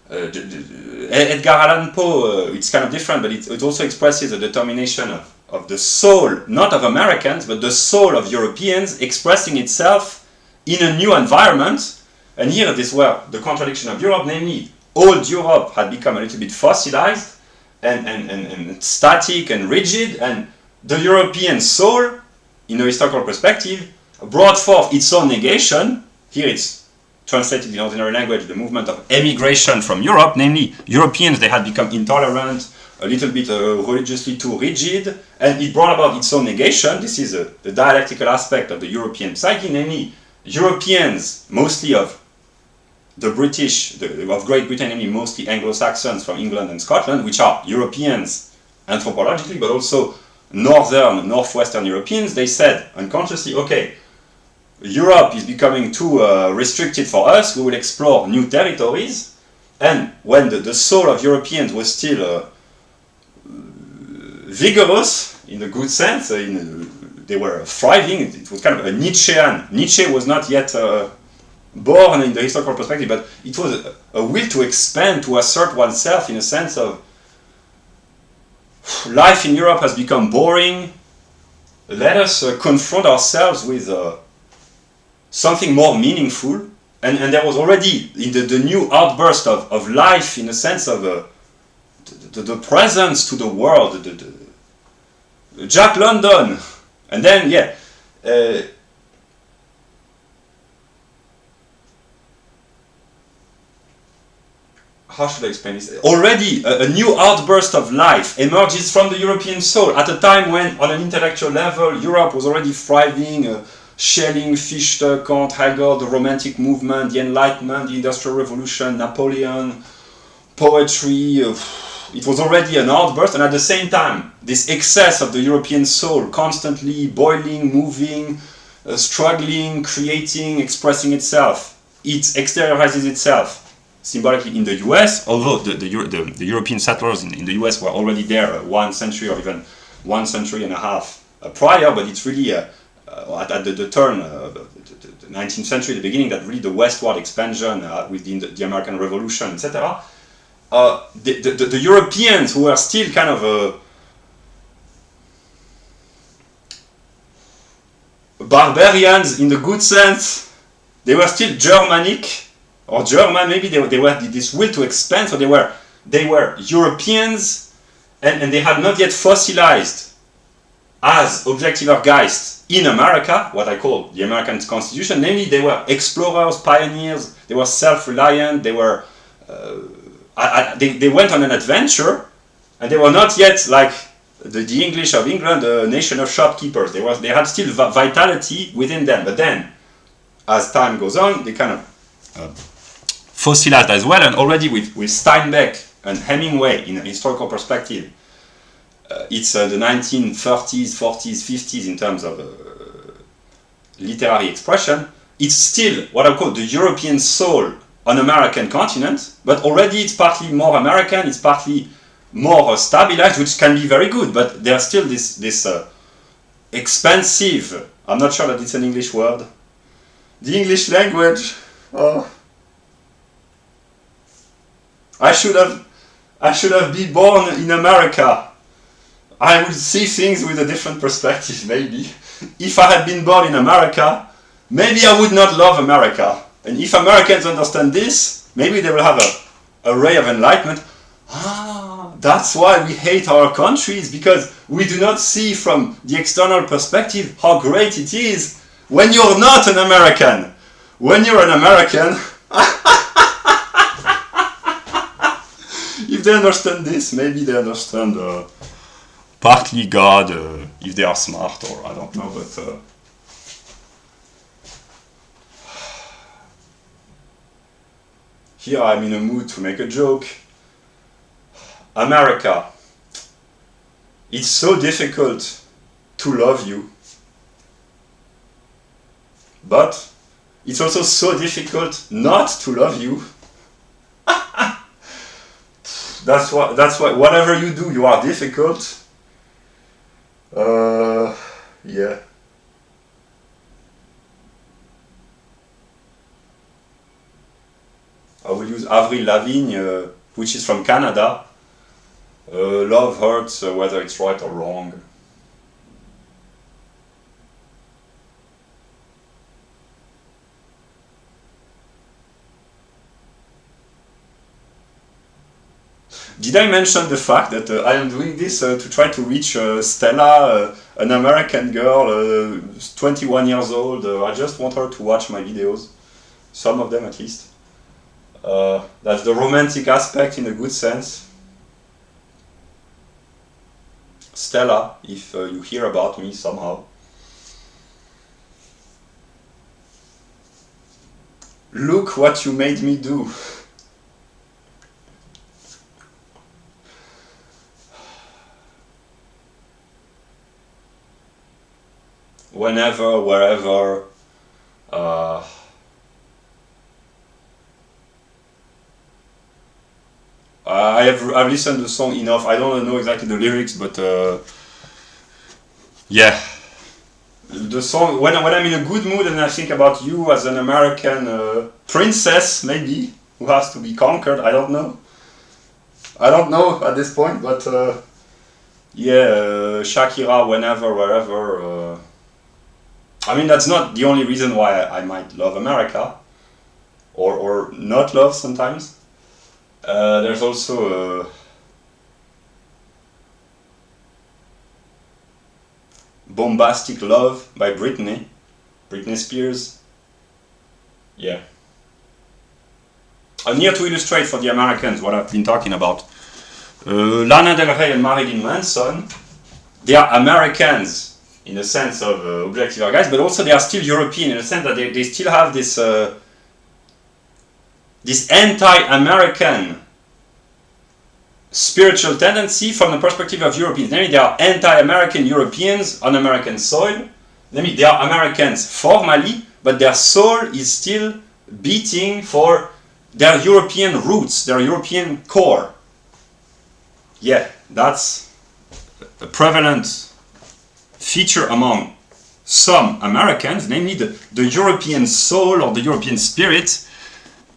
Edgar Allan Poe, it's kind of different, but it also expresses a determination of the soul, not of Americans, but the soul of Europeans expressing itself in a new environment. And here this were the contradiction of Europe, namely old Europe had become a little bit fossilized and static and rigid, and the European soul, in a historical perspective, brought forth its own negation. Here it's translated in ordinary language, the movement of emigration from Europe, namely Europeans, they had become intolerant, a little bit religiously too rigid, and it brought about its own negation. This is the dialectical aspect of the European psyche, namely Europeans, mostly of the British, of Great Britain, namely mostly Anglo-Saxons from England and Scotland, which are Europeans anthropologically, but also northwestern Europeans. They said unconsciously, okay, Europe is becoming too restricted for us, we will explore new territories. And when the soul of Europeans was still vigorous, in a good sense, they were thriving, it was kind of a Nietzschean. Nietzsche was not yet born in the historical perspective, but it was a will to expand, to assert oneself, in a sense of life in Europe has become boring, let us confront ourselves with something more meaningful. And there was already in the new outburst of life, in a sense of the presence to the world, Jack London, and then how should I explain this? Already a new outburst of life emerges from the European soul at a time when, on an intellectual level, Europe was already thriving. Schelling, Fichte, Kant, Hegel, the Romantic movement, the Enlightenment, the Industrial Revolution, Napoleon, poetry. It was already an outburst, and at the same time, this excess of the European soul, constantly boiling, moving, struggling, creating, expressing itself. It exteriorizes itself symbolically in the US, although the European settlers in the US were already there 1 century or even 1 century and a half prior, but it's really at the turn of the 19th century, the beginning, that really the westward expansion with the American Revolution, etc. The Europeans, who were still kind of barbarians in the good sense, they were still Germanic, or German, maybe they were this will to expand, so they were Europeans, and they had not yet fossilized as Objektiver Geist in America, what I call the American Constitution. Namely, they were explorers, pioneers, they were self-reliant, they were they went on an adventure, and they were not yet like the English of England, a nation of shopkeepers. They had still vitality within them, but then as time goes on, they kind of fossilized as well, and already with Steinbeck and Hemingway in a historical perspective, it's the 1930s, 40s, 50s in terms of literary expression. It's still what I call the European soul on American continent, but already it's partly more American, it's partly more stabilized, which can be very good, but there's still this expansive, I'm not sure that it's an English word, the English language. I should have been born in America. I would see things with a different perspective, maybe. If I had been born in America, maybe I would not love America. And if Americans understand this, maybe they will have a ray of enlightenment. That's why we hate our countries, because we do not see from the external perspective how great it is when you're not an American. When you're an American, if they understand this, maybe they understand partly God, if they are smart, or I don't know, but here I'm in a mood to make a joke. America, it's so difficult to love you, but it's also so difficult not to love you. That's why whatever you do, you are difficult. Yeah. I will use Avril Lavigne, which is from Canada. Love hurts, whether it's right or wrong. Did I mention the fact that I am doing this to try to reach Stella, an American girl, 21 years old? I just want her to watch my videos, some of them at least. That's the romantic aspect in a good sense. Stella, if you hear about me somehow. Look what you made me do. Whenever, wherever, I've listened to the song enough. I don't know exactly the lyrics, but yeah, the song. When I'm in a good mood and I think about you as an American princess, maybe who has to be conquered. I don't know. I don't know at this point, but yeah, Shakira, whenever, wherever. I mean, that's not the only reason why I might love America, or not love sometimes. There's also Bombastic Love by Britney Spears. Yeah. I'm here to illustrate for the Americans what I've been talking about. Lana Del Rey and Marilyn Manson, they are Americans in the sense of objective guys, but also they are still European in the sense that they still have this this anti-American spiritual tendency from the perspective of Europeans. Namely, they are anti-American Europeans on American soil. Namely, they are Americans formally, but their soul is still beating for their European roots, their European core. Yeah, that's a prevalent feature among some Americans, namely the European soul or the European spirit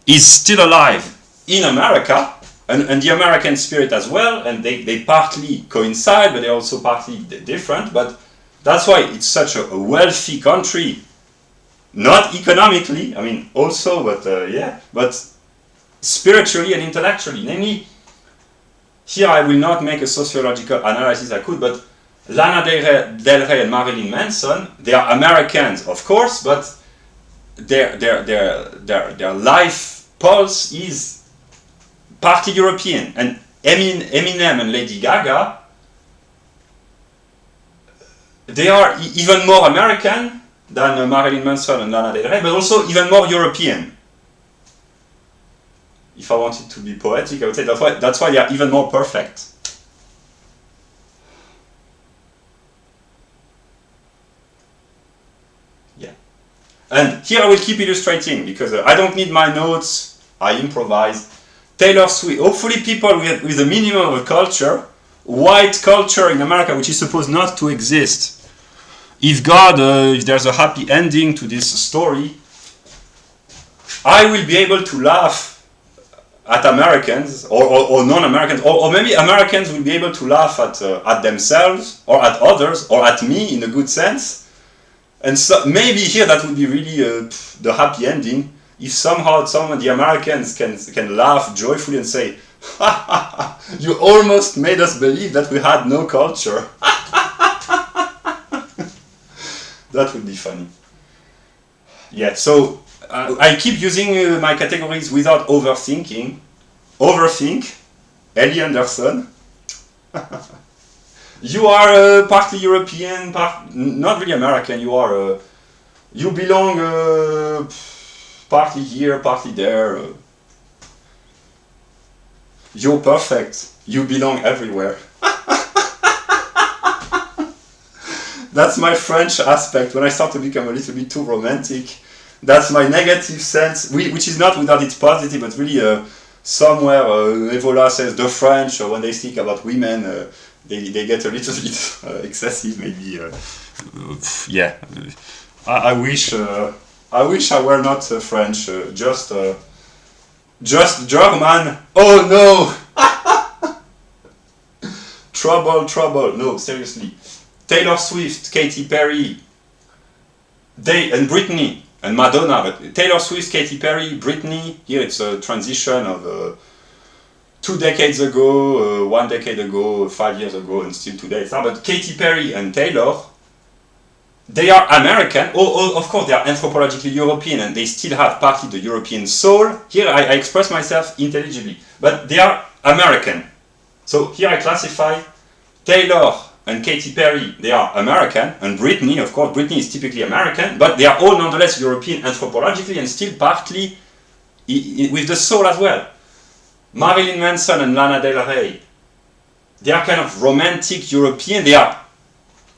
is still alive in America, and the American spirit as well, and they partly coincide, but they're also partly different, but that's why it's such a wealthy country, not economically, I mean also, but yeah, but spiritually and intellectually. Namely, here I will not make a sociological analysis, I could, but Lana Del Rey and Marilyn Manson, they are Americans, of course, but their life pulse is partly European. And Eminem and Lady Gaga, they are even more American than Marilyn Manson and Lana Del Rey, but also even more European. If I wanted to be poetic, I would say that's why they are even more perfect. And here I will keep illustrating, because I don't need my notes, I improvise. Taylor Swift, hopefully people with a minimum of culture, white culture in America, which is supposed not to exist. If if there's a happy ending to this story, I will be able to laugh at Americans, or non-Americans, or maybe Americans will be able to laugh at themselves, or at others, or at me in a good sense. And so maybe here that would be really the happy ending, if somehow some of the Americans can laugh joyfully and say, "Ha ha ha! You almost made us believe that we had no culture." That would be funny. Yeah. So I keep using my categories without overthinking. Overthink, Ellie Anderson. You are partly European, not really American. You are. You belong partly here, partly there. You're perfect. You belong everywhere. That's my French aspect. When I start to become a little bit too romantic, that's my negative sense, which is not without its positive, but really somewhere Evola says the French, when they speak about women, they get a little bit excessive, maybe. Yeah, I wish I were not French, just German. Oh no! Trouble. No, seriously. Taylor Swift, Katy Perry, and Britney, and Madonna, but Taylor Swift, Katy Perry, Britney, here it's a transition of 2 decades ago, 1 decade ago, 5 years ago, and still today. But Katy Perry and Taylor, they are American. Of course, they are anthropologically European, and they still have partly the European soul. Here I express myself intelligibly, but they are American. So here I classify Taylor and Katy Perry, they are American, and Britney, of course, Britney is typically American, but they are all nonetheless European anthropologically and still partly with the soul as well. Marilyn Manson and Lana Del Rey, they are kind of romantic European, they are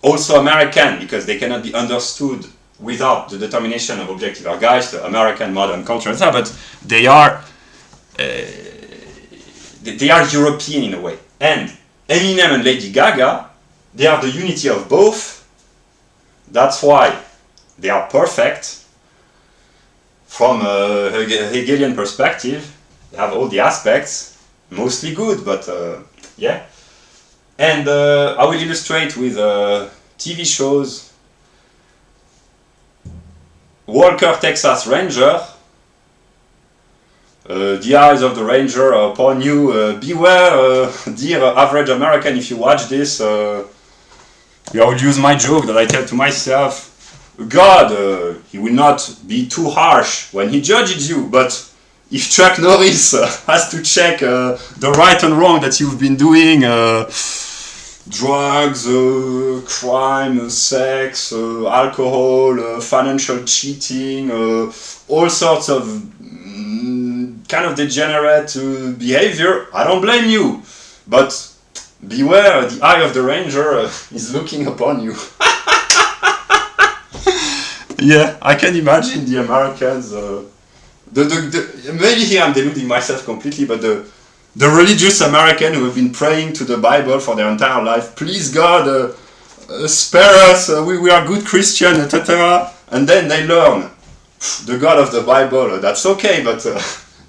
also American because they cannot be understood without the determination of objective Geist, the American modern culture, etc. But they are European in a way. And Eminem and Lady Gaga, they are the unity of both. That's why they are perfect from a Hegelian perspective. They have all the aspects, mostly good, but yeah. And I will illustrate with TV shows. Walker, Texas Ranger. The eyes of the Ranger are upon you. Beware, dear average American, if you watch this. I will use my joke that I tell to myself. God, he will not be too harsh when he judges you, but if Chuck Norris has to check the right and wrong that you've been doing, drugs, crime, sex, alcohol, financial cheating, all sorts of kind of degenerate behavior, I don't blame you. But beware, the eye of the Ranger is looking upon you. Yeah, I can imagine the Americans. Maybe here I'm deluding myself completely, but the religious American who have been praying to the Bible for their entire life, please God, spare us, we are good Christian, etc. And then they learn the God of the Bible, that's okay, but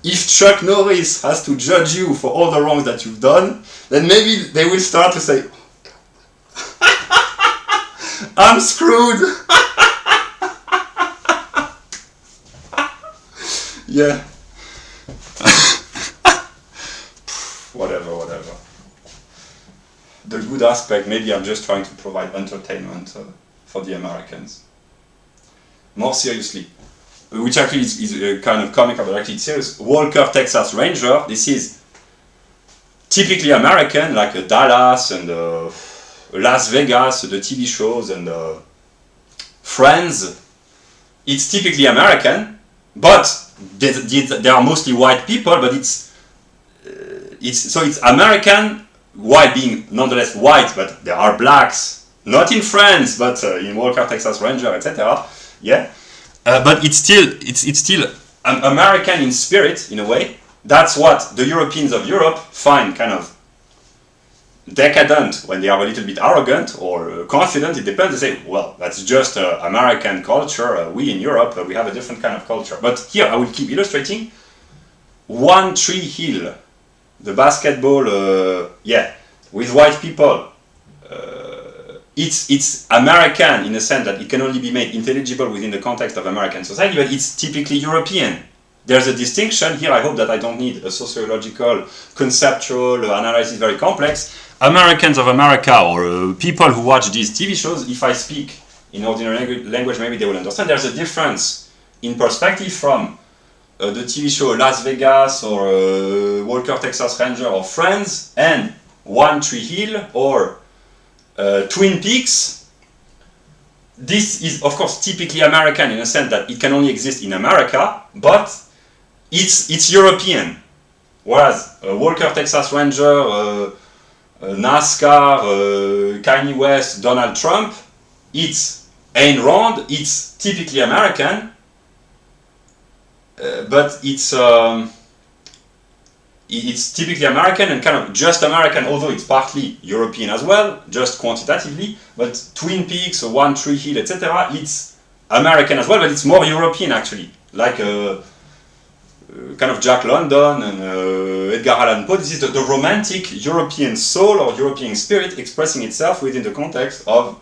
if Chuck Norris has to judge you for all the wrongs that you've done, then maybe they will start to say, I'm screwed. Yeah. Whatever. The good aspect, maybe I'm just trying to provide entertainment for the Americans. More seriously, which actually is kind of comical, but actually it's serious. Walker, Texas Ranger, this is typically American, like Dallas and Las Vegas, the TV shows, and Friends. It's typically American, but they are mostly white people, but it's American while being nonetheless white, but there are blacks, not in France, but in Walker, Texas Ranger, etc. Yeah, but it's still American in spirit in a way. That's what the Europeans of Europe find kind of decadent when they are a little bit arrogant or confident. It depends. They say, well, that's just American culture. We in Europe, we have a different kind of culture. But here I will keep illustrating. One Tree Hill, the basketball, with white people. It's American in the sense that it can only be made intelligible within the context of American society, but it's typically European. There's a distinction here. I hope that I don't need a sociological, conceptual analysis, very complex. Americans of America, or people who watch these TV shows, if I speak in ordinary language, maybe they will understand. There's a difference in perspective from the TV show Las Vegas or Walker, Texas Ranger or Friends and One Tree Hill or Twin Peaks, this is of course typically American in a sense that it can only exist in America, but it's European. Whereas Walker Texas Ranger, NASCAR, Kanye West, Donald Trump, it's Ayn Rand, it's typically American, but it's typically American and kind of just American, although it's partly European as well, just quantitatively. But Twin Peaks, One Tree Hill, etc., it's American as well, but it's more European actually, like kind of Jack London and Edgar Allan Poe. This is the romantic European soul or European spirit expressing itself within the context of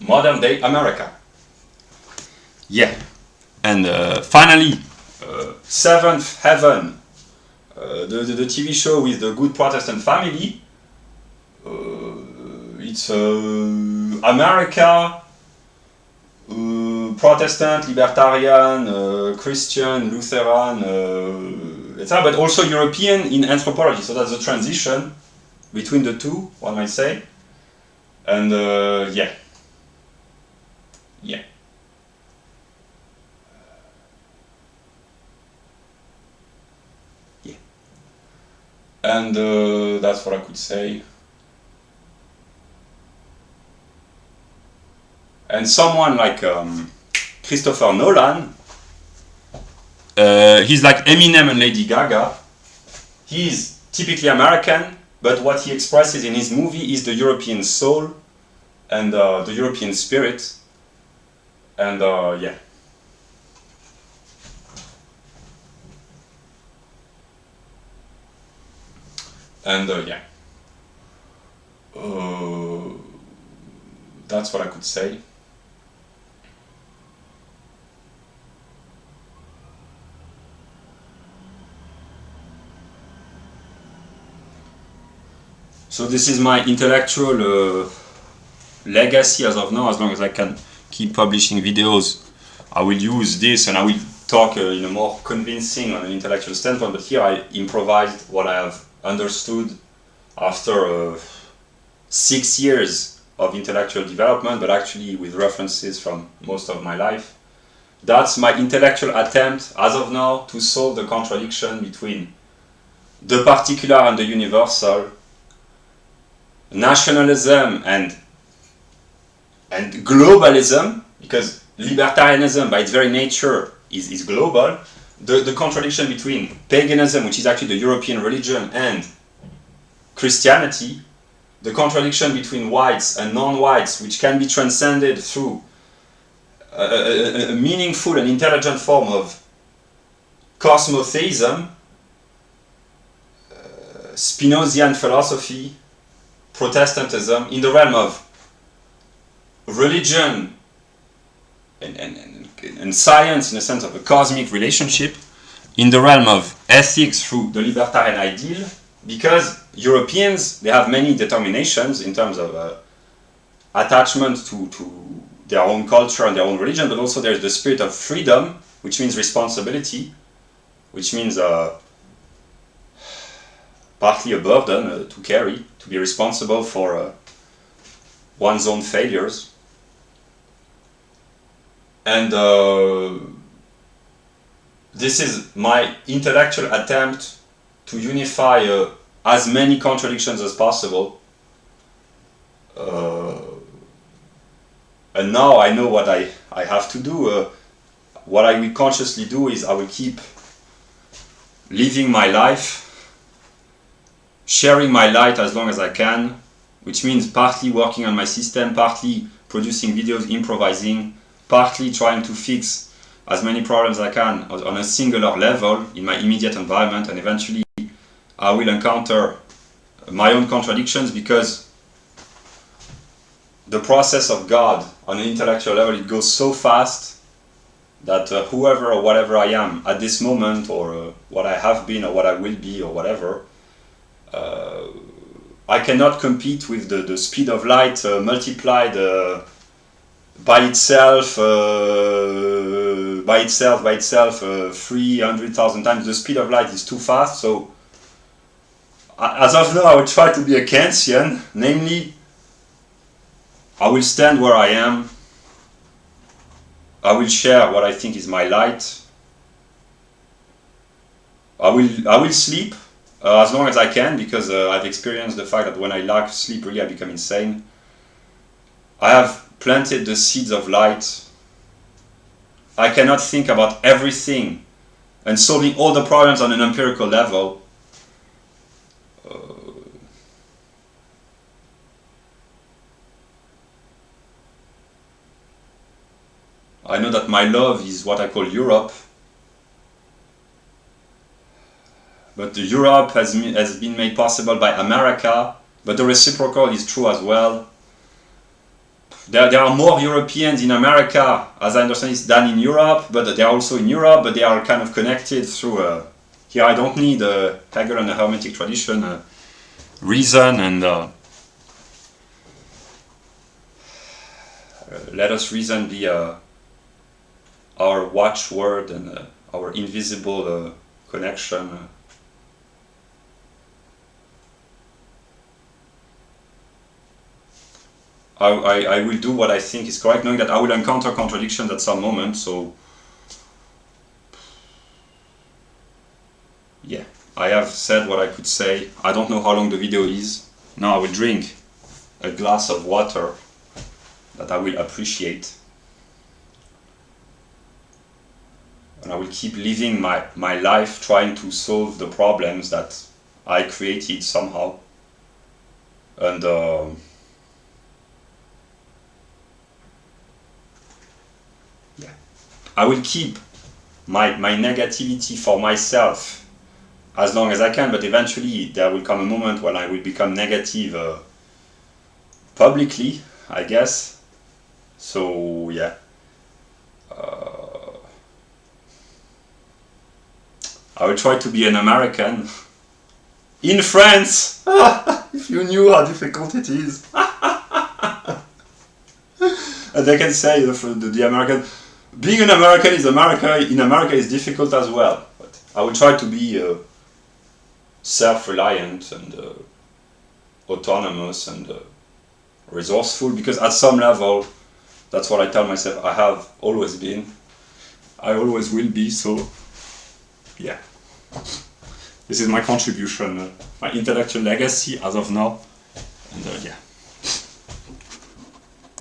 modern day America. Yeah. And finally, Seventh Heaven, the TV show with the good Protestant family. It's America, Protestant, Libertarian, Christian, Lutheran, etc., but also European in anthropology. So that's the transition between the two, one might say. And yeah. And that's what I could say. And someone like Christopher Nolan, he's like Eminem and Lady Gaga. He's typically American, but what he expresses in his movie is the European soul and the European spirit. And yeah. And yeah. That's what I could say. So this is my intellectual legacy as of now. As long as I can keep publishing videos, I will use this and I will talk in a more convincing on an intellectual standpoint. But here I improvised what I have understood after 6 years of intellectual development, but actually with references from most of my life. That's my intellectual attempt as of now to solve the contradiction between the particular and the universal, nationalism and globalism, because libertarianism by its very nature is global. The contradiction between paganism, which is actually the European religion, and Christianity, the contradiction between whites and non-whites, which can be transcended through a meaningful and intelligent form of Cosmotheism, Spinozian philosophy, Protestantism, in the realm of religion and science in a sense of a cosmic relationship, in the realm of ethics through the libertarian ideal, because Europeans, they have many determinations in terms of attachment to their own culture and their own religion, but also there's the spirit of freedom, which means responsibility, which means partly a burden to carry, to be responsible for one's own failures. And this is my intellectual attempt to unify as many contradictions as possible. And now I know what I have to do. What I will consciously do is I will keep living my life, sharing my light as long as I can, which means partly working on my system, partly producing videos, improvising, partly trying to fix as many problems as I can on a singular level in my immediate environment, and eventually I will encounter my own contradictions, because the process of God on an intellectual level, it goes so fast that whoever or whatever I am at this moment, or what I have been or what I will be or whatever, I cannot compete with the speed of light multiplied by itself 300,000 times. The speed of light is too fast. So as of now, I will try to be a Kantian, namely I will stand where I am. I will share what I think is my light. I will sleep as long as I can, because I've experienced the fact that when I lack sleep, really I become insane. I have planted the seeds of light. I cannot think about everything and solving all the problems on an empirical level. I know that my love is what I call Europe. But the Europe has been made possible by America, but the reciprocal is true as well. There are more Europeans in America, as I understand it, than in Europe, but they are also in Europe, but they are kind of connected through, here I don't need a Hegel and a Hermetic tradition, reason, and let us reason be our watchword and our invisible connection. I will do what I think is correct, knowing that I will encounter contradictions at some moment, so yeah, I have said what I could say. I don't know how long the video is. Now I will drink a glass of water that I will appreciate. And I will keep living my life trying to solve the problems that I created somehow. And yeah, I will keep my negativity for myself as long as I can, but eventually there will come a moment when I will become negative publicly, I guess. So yeah. I will try to be an American in France. If you knew how difficult it is. And they can say the American, being an American in America is difficult as well. But I will try to be self-reliant and autonomous and resourceful, because at some level, that's what I tell myself, I have always been. I always will be, so yeah. This is my contribution, my intellectual legacy as of now. And yeah.